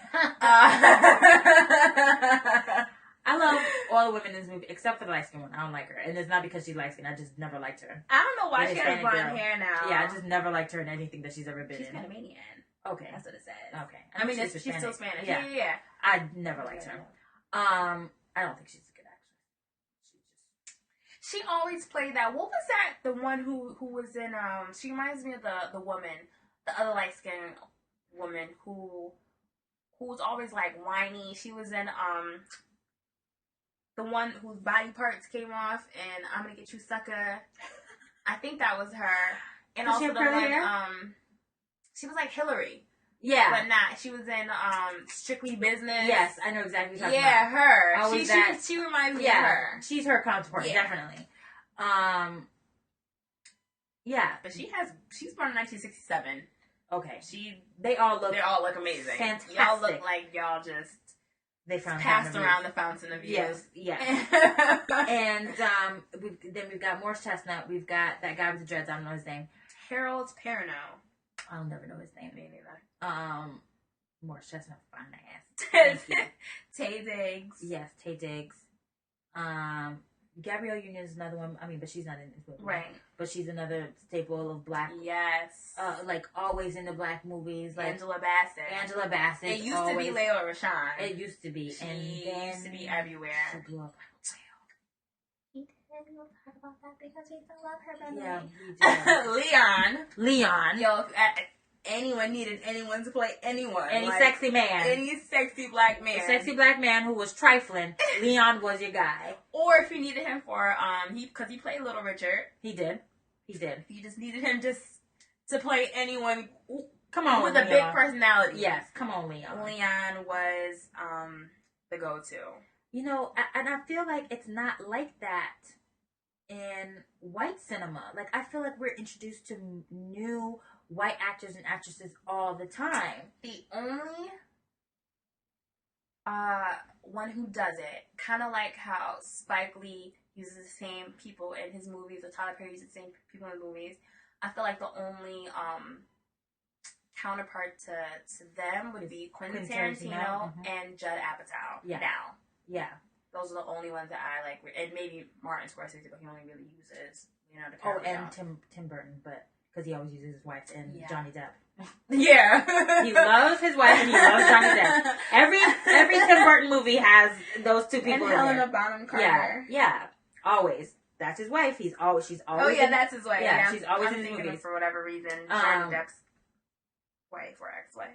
I love all the women in this movie, except for the light-skinned one. I don't like her. And it's not because she's light-skinned. I just never liked her. I don't know why she has blonde hair now. Yeah, I just never liked her in anything that she's ever been in. She's Panamanian. Okay. That's what it says. Okay. I mean, she's still Spanish. Yeah. I never liked her. I don't think she's a good actress. She always played that. What was that? The one who was in, she reminds me of the woman, the other light-skinned woman who was always like whiny. She was in, the one whose body parts came off and I'm Gonna Get You Sucker. I think that was her. And also the one, she was like Hillary. Yeah. But not. She was in Strictly Business. Yes, I know exactly what you're talking about. Her. She reminds me of her. She's her counterpart, definitely. Yeah. But she's born in 1967. Okay. They all look amazing. Fantastic. Y'all look like y'all just They found passed around the fountain of youth. Yes. And we've got Morris Chestnut. We've got that guy with the dreads. I don't know his name. Harold Perrineau. I'll never know his name. Me neither. Morris Chestnut, fine ass. Taye Diggs. Yes, Taye Diggs. Gabrielle Union is another one. I mean, but she's not in this movie. Right. But she's another staple of black. Yes. Like always in the black movies. Like Angela Bassett. It used always, to be Layla Rashawn. It used to be. She then used to be everywhere. She blew up. He did. We'll talk about that because we still love her. Yeah, Leon. Yo, if anyone needed anyone to play anyone. Any sexy man. Any sexy black man. A sexy black man who was trifling. Leon was your guy. Or if you needed him for, because he played Little Richard. He did. You just needed him just to play anyone. Come on, with Leon. a big personality. Yes, come on, Leon. Leon was the go-to. You know, and I feel like it's not like that in white cinema. Like, I feel like we're introduced to new white actors and actresses all the time. The only one who does it, kind of like how Spike Lee uses the same people in his movies, or Tyler Perry uses the same people in his movies. I feel like the only counterpart to them would be Quentin Tarantino and Judd Apatow. Yeah. Now. Yeah. Those are the only ones that I like. And maybe Martin Scorsese, but he only really uses Leonardo DiCaprio. Oh, and Tim Burton, but because he always uses his wife and Johnny Depp. Yeah. He loves his wife and he loves Johnny Depp. Every Tim Burton movie has those two people and in Helena there. Bonham Carter. Yeah. Always. That's his wife. She's always. Oh yeah, that's his wife. Yeah, she's always in his movies for whatever reason. Johnny Depp's wife or ex-wife.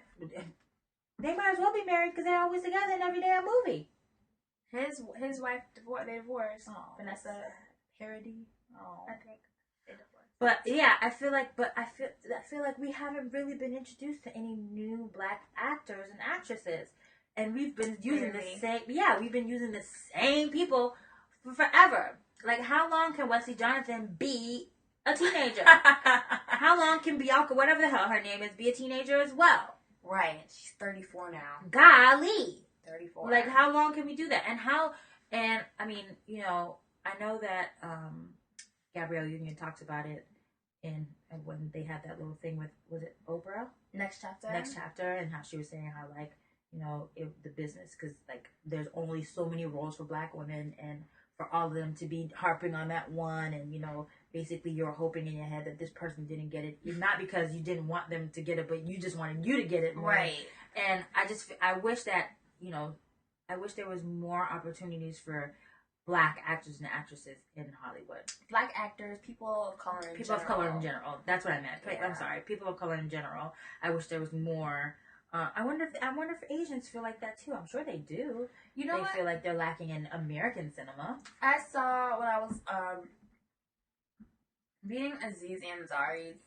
They might as well be married because they're always together in every damn movie. His wife they divorced. Oh, Vanessa Paradis. Oh, I think they divorced. But yeah, I feel like we haven't really been introduced to any new black actors and actresses, and we've been using we've been using the same people for forever. Like, how long can Wesley Jonathan be a teenager? How long can Bianca, whatever the hell her name is, be a teenager as well? Right. She's 34 now. Golly. 34. Like, how long can we do that? And I mean, you know, I know that Gabrielle Union talks about it in when they had that little thing with, was it Oprah? Next Chapter, and how she was saying how, like, you know, the business, because, like, there's only so many roles for black women, and for all of them to be harping on that one, and, you know, basically you're hoping in your head that this person didn't get it, not because you didn't want them to get it, but you just wanted you to get it more. Right. And I wish that, you know, I wish there was more opportunities for black actors and actresses in Hollywood. Black actors, people of color in general. That's what I meant. Yeah. I'm sorry. People of color in general. I wish there was more. I wonder if Asians feel like that too. I'm sure they do. You know, they feel like they're lacking in American cinema. I saw when I was reading Aziz Ansari's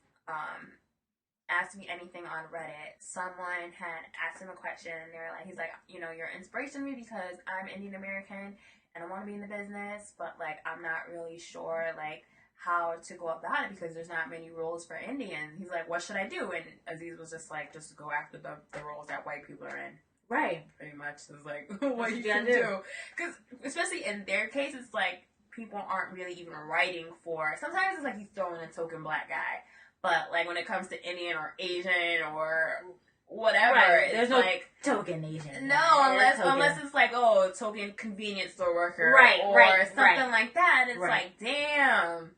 Ask Me Anything on Reddit. Someone had asked him a question, and he's like, you know, you're inspiration to me because I'm Indian American and I want to be in the business, but, like, I'm not really sure, like, how to go about it because there's not many roles for Indians. He's like, what should I do? And Aziz was just like, just go after the roles that white people are in. Right. Pretty much. So it's like, what you can do. Because especially in their case, it's like people aren't really even writing for, sometimes it's like you throw in a token black guy. But, like, when it comes to Indian or Asian or whatever, right. There's no like token Asian. No, unless it's like, oh, token convenience store worker. Right, or something like that. It's like, damn.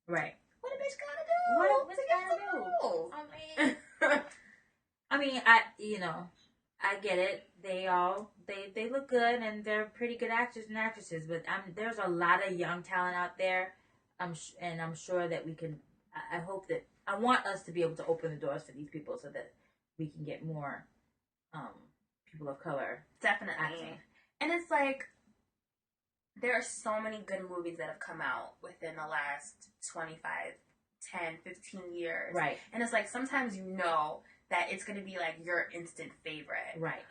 Right. What a bitch gotta do? I mean, I mean, I get it. They look good and they're pretty good actors and actresses, but there's a lot of young talent out there. And I'm sure that we can. I want us to be able to open the doors for these people so that we can get more people of color. Definitely. Acting. And it's like, there are so many good movies that have come out within the last 25, 10, 15 years. Right. And it's like, sometimes you know that it's going to be like your instant favorite. Right.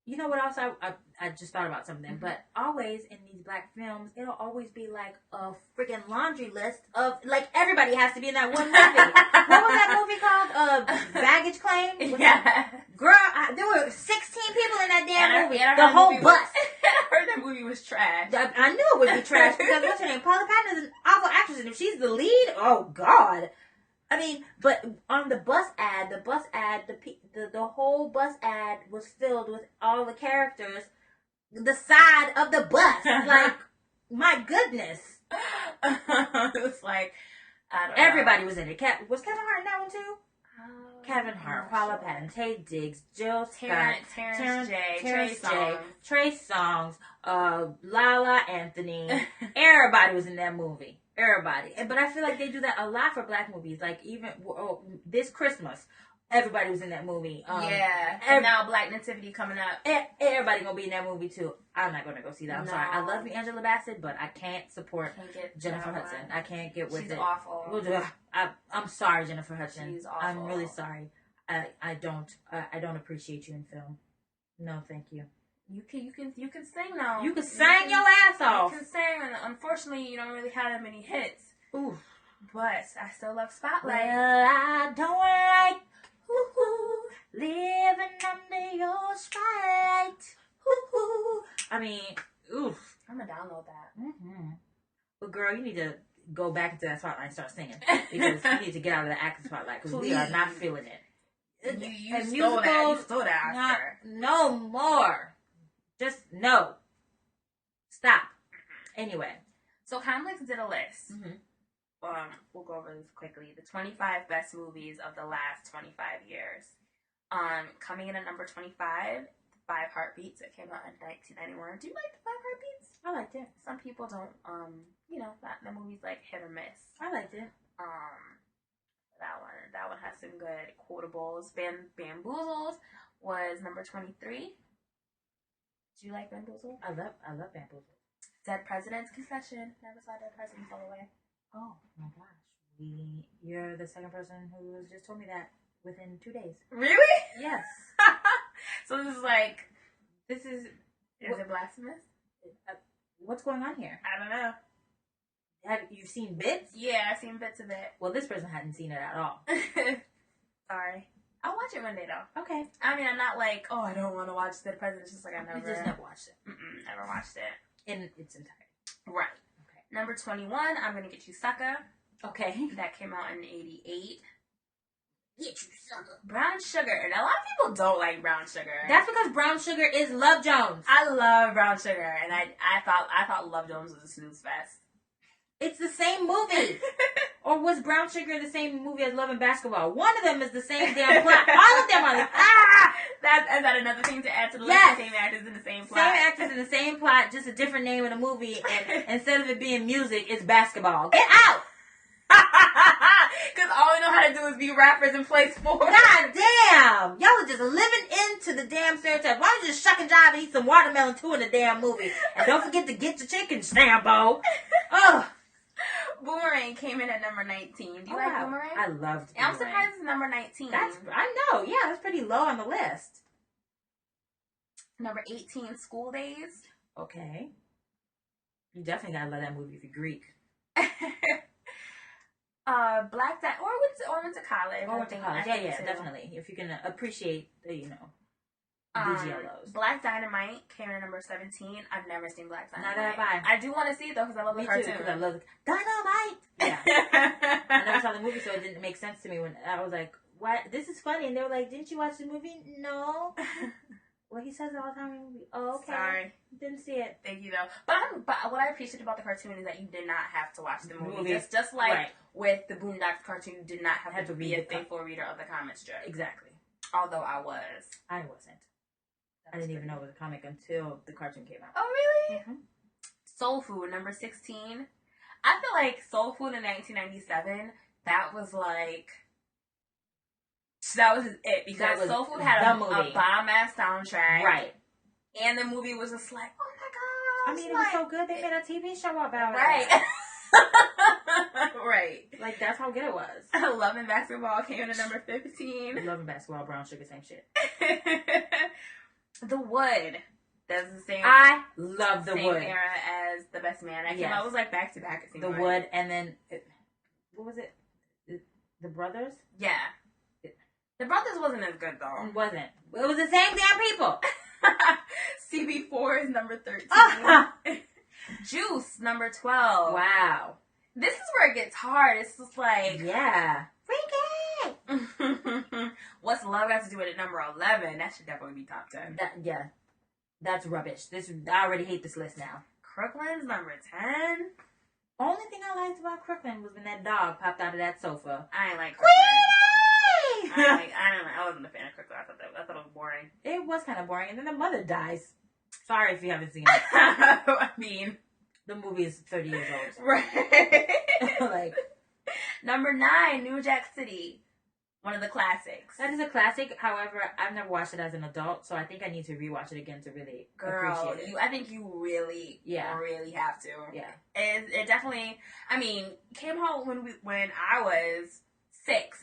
You know what else? I just thought about something, but always in these black films, it'll always be like a freaking laundry list of like everybody has to be in that one movie. What was that movie called? Baggage Claim. Yeah, girl, there were 16 people in that damn movie. And the whole bus. I heard that movie was trash. I knew it would be trash because what's her name? Paula Patton is an awful actress, and if she's the lead, oh god. I mean, but on the bus ad, the whole bus ad was filled with all the characters, the side of the bus. Like, my goodness. It was like, I don't know. Everybody was in it. Was Kevin Hart in that one too? Kevin Hart, Paula Patton, Taye Diggs, Jill Scott, Terrence J, Trey Songz, Lala Anthony. Everybody was in that movie. Everybody. But I feel like they do that a lot for black movies. Like, even this Christmas, everybody was in that movie. And now Black Nativity coming up. Everybody gonna be in that movie too. I'm not gonna go see that. I'm sorry. I love you, Angela Bassett, but I can't support Jennifer Hudson. I can't get with it. She's awful. I'm sorry, Jennifer Hudson. She's awful. I'm really sorry. I don't appreciate you in film. No, thank you. You can sing though. You can sing your ass off. You can sing, and unfortunately, you don't really have that many hits. Ooh. But I still love Spotlight. Well, I don't like living under your spotlight. I mean, oof. I'm gonna download that. Mm-hmm. But girl, you need to go back into that spotlight and start singing because you need to get out of the acting spotlight because we are not feeling it. You stole that. You stole that, Oscar. No more. Just no. Stop. Anyway. So Comlex did a list. Mm-hmm. We'll go over this quickly. The 25 best movies of the last 25 years. Coming in at number 25, Five Heartbeats. It came out in 1991. Do you like the Five Heartbeats? I liked it. Some people don't. That movie's like hit or miss. I liked it. That one has some good quotables. Bamboozled was number 23. Do you like Bamboozled? I love Bamboozled. Dead President's Confession. Never saw Dead Presidents all the way. Oh my gosh. You're the second person who has just told me that within 2 days. Really? Yes. So this is it blasphemous? What's going on here? I don't know. Have you seen bits? Yeah, I've seen bits of it. Well, this person hadn't seen it at all. Sorry. I'll watch it one day though. Okay. I mean, I'm not like, oh, I don't want to watch Dead Presidents. It's just like I never. You just never watched it. Never watched it. In its entirety. Right. Okay. Number 21, I'm Gonna Get You Sucker. Okay. That came out in 88. Get You Sucker. Brown Sugar. And a lot of people don't like Brown Sugar. That's because Brown Sugar is Love Jones. I love Brown Sugar. And I thought Love Jones was a snooze fest. It's the same movie. Or was Brown Sugar the same movie as Love and Basketball? One of them is the same damn plot. All of them are like, Is that another thing to add to the list? Yes. Same actors in the same plot. Same actors in the same plot, just a different name of the movie. And instead of it being music, it's basketball. Get out! Because all we know how to do is be rappers and play sports. God damn! Y'all are just living into the damn stereotype. Why don't you just shuck and jive and eat some watermelon too in the damn movie? And don't forget to get your chicken, Stambo. Ugh. Boomerang came in at number 19. Do you like Boomerang? I loved Boomerang. I'm surprised it's number 19. I know. Yeah, that's pretty low on the list. Number 18, School Days. Okay. You definitely gotta love that movie if you're Greek. Black Dynamite, or went to college. Or went to college. Yeah, definitely. If you can appreciate the, the GLOs. Black Dynamite came in at number 17. I've never seen Black Dynamite. Neither have I. I do want to see it though because I love the cartoon. Because I love the Dynamite. Yeah. I never saw the movie, so it didn't make sense to me when I was like, "What? This is funny." And they were like, "Didn't you watch the movie?" No. Well, he says it all the time in the movie. Oh, okay. Sorry. Didn't see it. Thank you, though. But what I appreciate about the cartoon is that you did not have to watch the movie. Just like with the Boondocks cartoon, you did not have to be a faithful reader of the comic strip. Exactly. Although I was. I wasn't. I didn't even know it was a comic until the cartoon came out. Oh, really? Mm-hmm. Soul Food, number 16. I feel like Soul Food in 1997, that was it because Soul Food had a bomb-ass soundtrack. Right. And the movie was just like, oh my gosh. I mean, it was so good they made a TV show about it. Right. Right. Like, that's how good it was. Love and Basketball came in at number 15. Love and Basketball, Brown Sugar, same shit. The Wood. That's the same. I love The same Wood. era as The Best Man. I came out, it was like back to back. The Wood, and then what was it? The Brothers? Yeah. The Brothers wasn't as good though. It wasn't. It was the same damn people. CB4 is number 13. Juice, number 12. Wow. This is where it gets hard. It's just like, yeah. Freaky! What's Love got to do with it? Number 11. That should definitely be top 10. That's rubbish. I already hate this list now. Crooklyn's number 10. Only thing I liked about Crooklyn was when that dog popped out of that sofa. I ain't like Crooklyn. I wasn't a fan of Crooklyn. I thought it was boring. It was kind of boring. And then the mother dies. Sorry if you haven't seen it. I mean, the movie is 30 years old. Right. Like, number 9, New Jack City. One of the classics. That is a classic. However, I've never watched it as an adult, so I think I need to rewatch it again to really appreciate it. I think you really, really have to. Yeah. It definitely, I mean, came out when I was 6.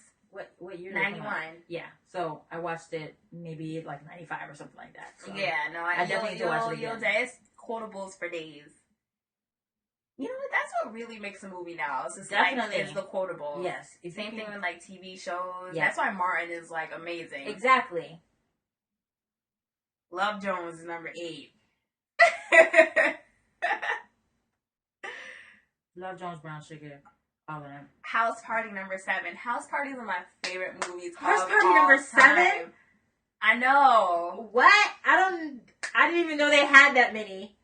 What year? 91. Yeah. So I watched it maybe like 95 or something like that. So yeah. No, I definitely need to watch it again. It's quotables for days. You know what? That's what really makes a movie now. It's just definitely. Like, it's the quotables. Yes. Same thing with like TV shows. Yeah. That's why Martin is like amazing. Exactly. Love Jones is number 8. Love Jones, Brown Sugar, all of them. House Party number 7. House Party is one of my favorite movies. House Party number 7? I know. What? I didn't even know they had that many.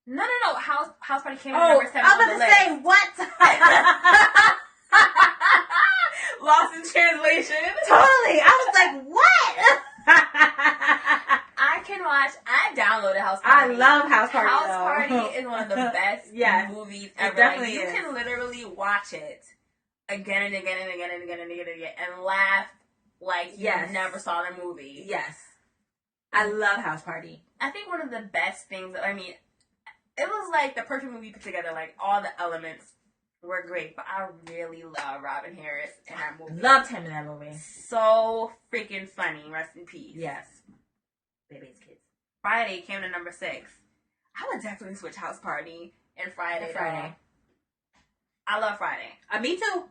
No. House Party came in number 7 I was about to say, what? Lost in translation. Totally. I was like, what? I downloaded House Party. I love House Party. House Party is one of the best movies ever. It definitely is. You can literally watch it again and again and again and again and again and again and laugh like you never saw the movie. Yes. I love House Party. I think one of the best things, I mean, it was like the perfect movie put together. Like, all the elements were great, but I really love Robin Harris in that movie. Loved him in that movie. So freaking funny. Rest in peace. Yes. Baby's kids. Friday came to number 6. I would definitely switch House Party and Friday. I love Friday. Me too.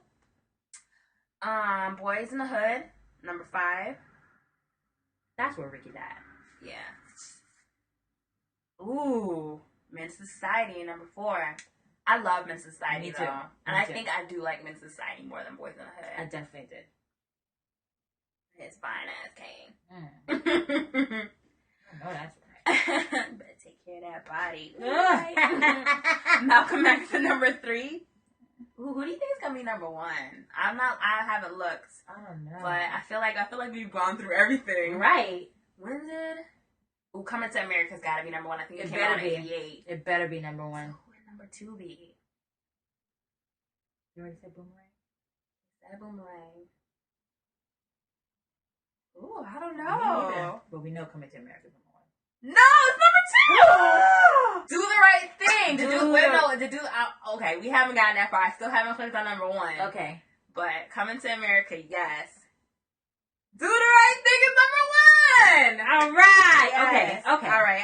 Boys in the Hood, number 5. That's where Ricky died. Yeah. Ooh. Men's Society, number 4. I love Men's Society, though. And I think I do like Men's Society more than Boys in the Hood. I definitely did. His fine ass Kane. I know that's right. Better take care of that body. Malcolm X at number 3. Who do you think is gonna be number 1? I haven't looked. I don't know. But I feel like we've gone through everything. Right. When did Coming to America's gotta be number 1. I think it came better out in be. 88. It better be number 1. So who would number 2 be? You already said Boomerang? Is that Boomerang? Ooh, I don't know. But we know Coming to America is number 1. No, it's number 2! Do the right thing. Okay, we haven't gotten that far. I still haven't clicked on number 1. Okay. But Coming to America, yes. Do the right thing is number 1! All right. Yes. Okay. All right.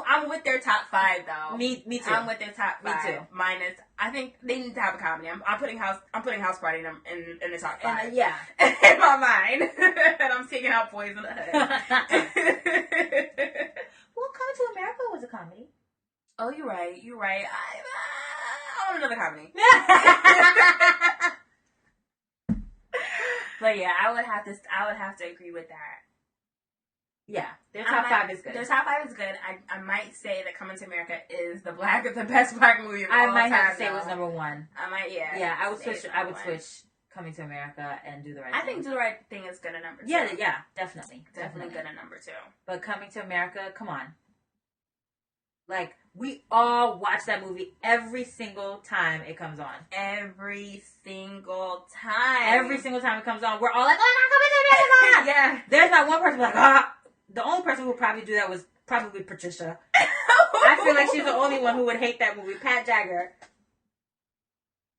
I'm with their top 5 though. Me too. I'm with their top 5. Me too. Minus, I think they need to have a comedy. I'm putting House Party in the top 5. Yeah. In my mind. And I'm taking out Boys in the Hood. Well, Coming to America was a comedy. Oh, you're right. I want another comedy. But yeah, I would have to agree with that. Yeah, their top 5 is good. Their top 5 is good. I might say that Coming to America is the best black movie of all time. I might have to say it was number 1. I might, yeah. Yeah, I would switch Coming to America and Do the Right Thing. I think Do the Right Thing is good at number 2. Yeah, definitely. Definitely good at number 2. But Coming to America, come on. Like, we all watch that movie every single time it comes on. Every single time. Every single time it comes on, we're all like, oh, not Coming to America! Yeah. There's not one person like, the only person who would probably do that was probably Patricia. I feel like she's the only one who would hate that movie. Pat Jagger.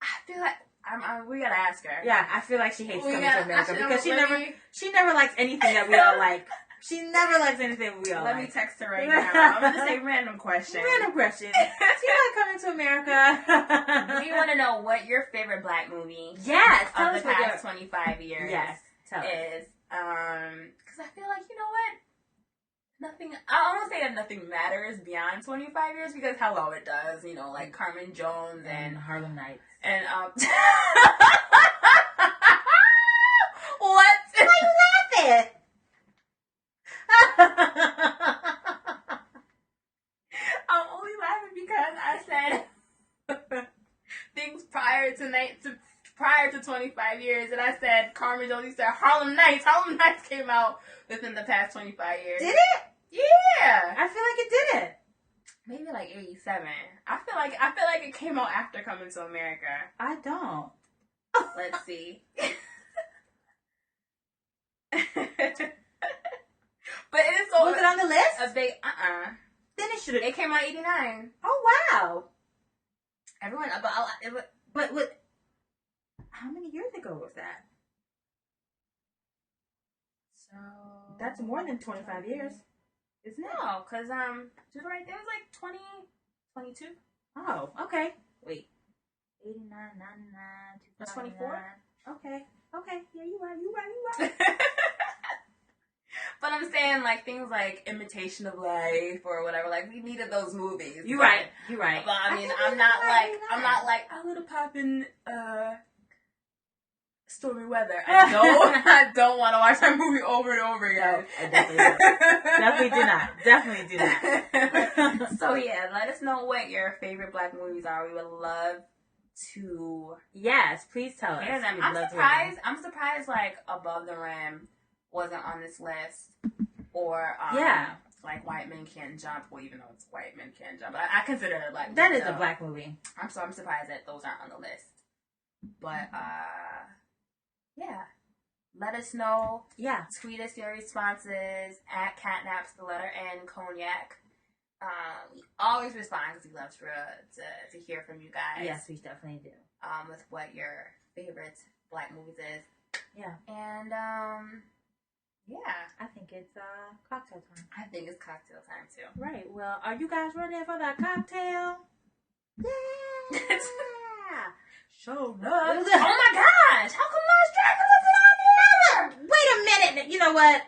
I feel like we gotta ask her. Yeah, I feel like she hates Coming to America because she never likes anything that we all like. She never likes anything we all Let like. me text her right now. I'm going to say random question. Random question. Do you like Coming to America? We want to know what your favorite black movie yes, tell of us the what past 25 years tell us. is. Because I feel like, you know what? I won't say that nothing matters beyond 25 years because hello, it does. You know, like Carmen Jones and Harlem Nights. And what? Why you laughing? I'm only laughing because I said things prior to 25 years, and I said Carmen Jones. You said Harlem Nights. Harlem Nights came out within the past 25 years. Did it? Yeah. I feel like it didn't. Maybe like 87. I feel like it came out after Coming to America. I don't. Let's see. But it is so. Was it on the list? Then it should have. It came out 89. Oh wow. Everyone, But how many years ago was that? So that's more than 25 years, isn't it? No, because just right there was like 20, 22. Oh, okay. Wait. 89, 99, That's 24. Okay. Yeah, you right. But I'm saying like things like Imitation of Life or whatever. Like we needed those movies. You're right. But I mean, I'm not like I would have popped in Stormy Weather. I don't want to watch that movie over and over again. No, I definitely do not. So yeah, let us know what your favorite black movies are. We would love to. Yes, please tell us. Them. I'm surprised. Like Above the Rim wasn't on this list, or like White Men Can't Jump. Well, even though it's White Men Can't Jump, I consider it a black movie. That is a black movie. I'm surprised that those aren't on the list. But yeah, let us know. Yeah, tweet us your responses at Catnaps, the letter N, Cognac. We always respond because we love to hear from you guys. Yes, we definitely do. With what your favorite black movies is. Yeah. And yeah, I think it's cocktail time. I think it's cocktail time too. Right. Well, are you guys ready for that cocktail? Yeah. Show love. Oh my gosh! How come Lost Dragon wasn't on there? Wait a minute. You know what?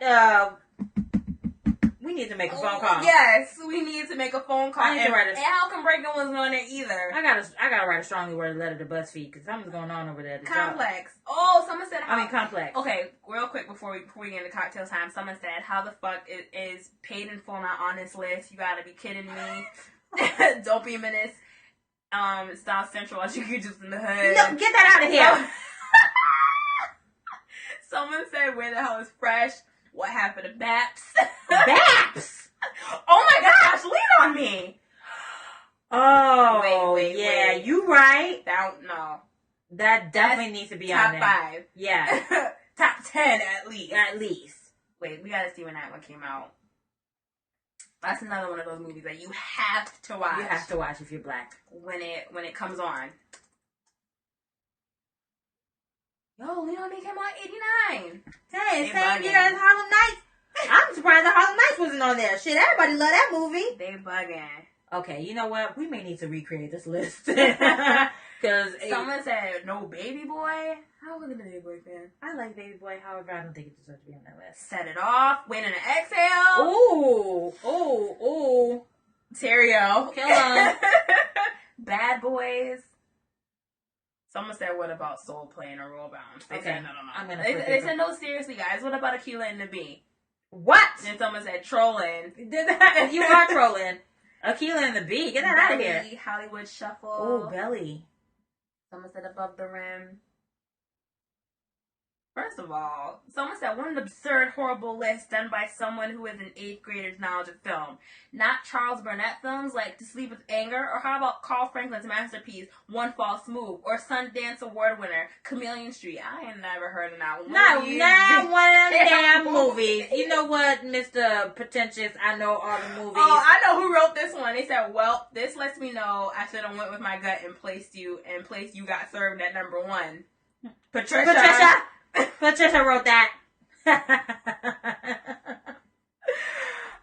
We need to make a phone call. Yes, we need to make a phone call. I need to write and Halcon Breaker wasn't on there either. I gotta write a strongly worded letter to BuzzFeed because something's going on over there. Complex. Oh, someone said. Complex. Okay, real quick before we get into cocktail time, someone said, "How the fuck is Paid in Full not on this list? You gotta be kidding me! Don't be a menace. South Central, I should get just in the hood. No, get that out of here." Someone said, "Where the hell is Fresh? What happened to Baps?" Baps. Oh my gosh, lean on me. Oh, wait. You right. No. That definitely needs to be on there. Top 5. Yeah. Top 10 at least. At least. Wait, we gotta see when that one came out. That's another one of those movies that you have to watch. You have to watch if you're black. When it comes on. Yo, Lean on Me came out 89. Hey, same year as Harlem Nights. I'm surprised that Harlem Nights wasn't on there. Shit, everybody love that movie. They bugging. Okay, you know what? We may need to recreate this list. Because someone said no Baby Boy. How was it a Baby Boy fan? I like Baby Boy, however, I don't think it deserves to be on that list. Set It Off. Waiting to Exhale. Ooh. Terrio. Kill 'em. Bad Boys. Someone said, "What about Soul playing a role bounce?" They said, "No." I'm gonna they said, "No, seriously, guys. What about Aquila and the Bee?" What? Then someone said, "Trolling." You are trolling. Aquila and the Bee. Get that out of here. Hollywood Shuffle. Oh, Belly. Someone said Above the Rim. First of all, someone said, "What an absurd, horrible list done by someone who has an 8th grader's knowledge of film. Not Charles Burnett films like To Sleep with Anger, or how about Carl Franklin's masterpiece, One False Move, or Sundance Award winner, Chameleon Street." I ain't never heard of that one. Not one of them damn movies. You know what, Mr. Pretentious? I know all the movies. Oh, I know who wrote this one. They said, "Well, this lets me know I should have went with my gut and placed you got served at number 1. Patricia wrote that.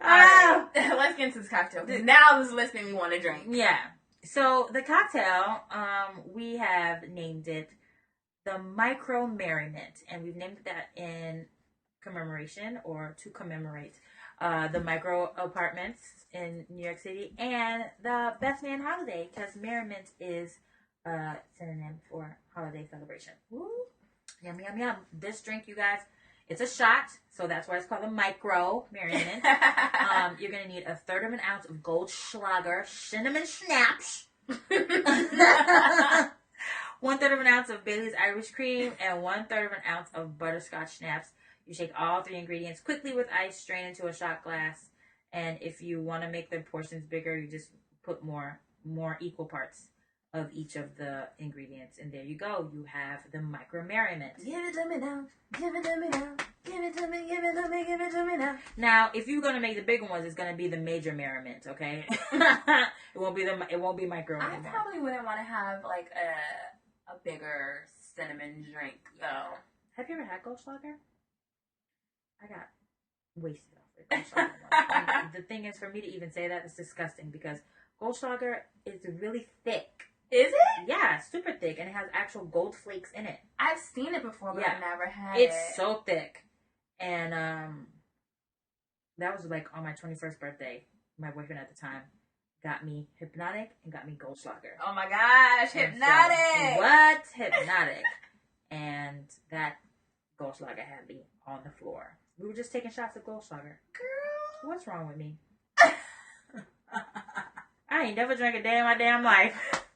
Alright, let's get into this cocktail. Now this list made me want to drink. Yeah. So the cocktail, we have named it the Micro Merriment, and we've named that in commemoration or to commemorate the micro apartments in New York City and the Best Man holiday, because merriment is a synonym for holiday celebration. Woo. Yum, yum, yum. This drink, you guys, it's a shot, so that's why it's called a Micro Merriment. You're going to need 1/3 of an ounce of Goldschlager cinnamon schnapps. 1/3 of an ounce of Bailey's Irish cream, and 1/3 of an ounce of butterscotch schnapps. You shake all 3 ingredients quickly with ice, strain into a shot glass, and if you want to make the portions bigger, you just put more equal parts of each of the ingredients, and there you go. You have the Micro Merriment. Give it to me now. Give it to me now. Give it to me. Give it to me. Give it to me now. Now, if you're gonna make the bigger ones, it's gonna be the Major Merriment. Okay, it won't be Micro I anymore. probably wouldn't want to have like a bigger cinnamon drink though. Have you ever had Goldschlager? I got wasted off the Goldschlager one. And the thing is, for me to even say that is disgusting because Goldschlager is really thick. Is it? Yeah, super thick, and it has actual gold flakes in it. I've seen it before, but Yeah. I've never had it. It's so thick. And that was like on my 21st birthday. My boyfriend at the time got me Hypnotic and got me Goldschlager. Oh my gosh, And Hypnotic! so, what? Hypnotic. And that Goldschlager had me on the floor. We were just taking shots of Goldschlager. Girl. What's wrong with me? I ain't never drank a day in my damn life.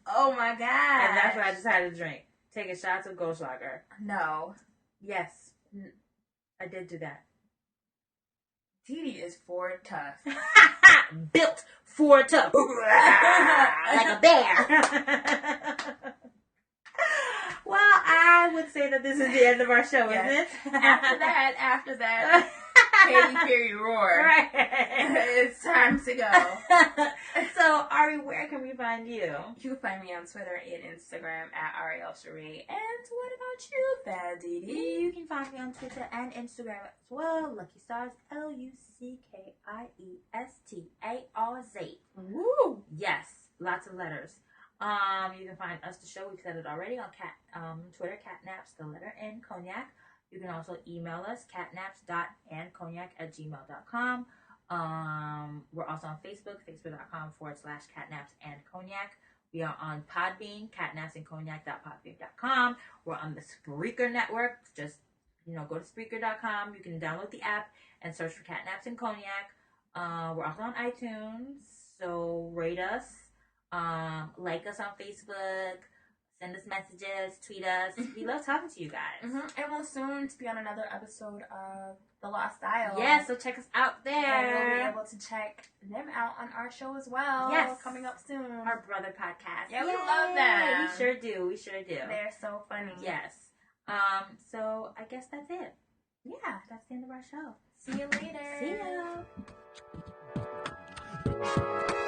Oh my god. And that's what I decided to drink. Taking shots of Goldschlager. No. Yes. I did do that. Dee is for tough. Built for tough. Like a bear. Well, I would say that this is the end of our show, Yes. isn't it? After that, Katy Perry roar. Right. It's time to go. So, Ari, where can we find you? You can find me on Twitter and Instagram at Ariel Cherie. And what about you, Fat Dee? You can find me on Twitter and Instagram as well. Lucky Stars, LuckyStarsArz. Woo! Yes, lots of letters. You can find us, the show, we've said it already, on Twitter, catnaps, the letter N, cognac. You can also email us, catnaps.andcognac@gmail.com. We're also on Facebook, facebook.com/catnapsandcognac. We are on Podbean, catnapsandcognac.podbean.com. We're on the Spreaker network. Just, go to Spreaker.com. You can download the app and search for Catnaps and Cognac. We're also on iTunes, so rate us. Like us on Facebook, send us messages, tweet us. We love talking to you guys. Mm-hmm. And we'll soon be on another episode of The Lost Style. Yeah, so check us out there. And we'll be able to check them out on our show as well. Yes. Coming up soon. Our brother podcast. Yeah, we Yay! love them. We sure do. They're so funny. Yes. So I guess that's it. Yeah. That's the end of our show. See you later. See ya.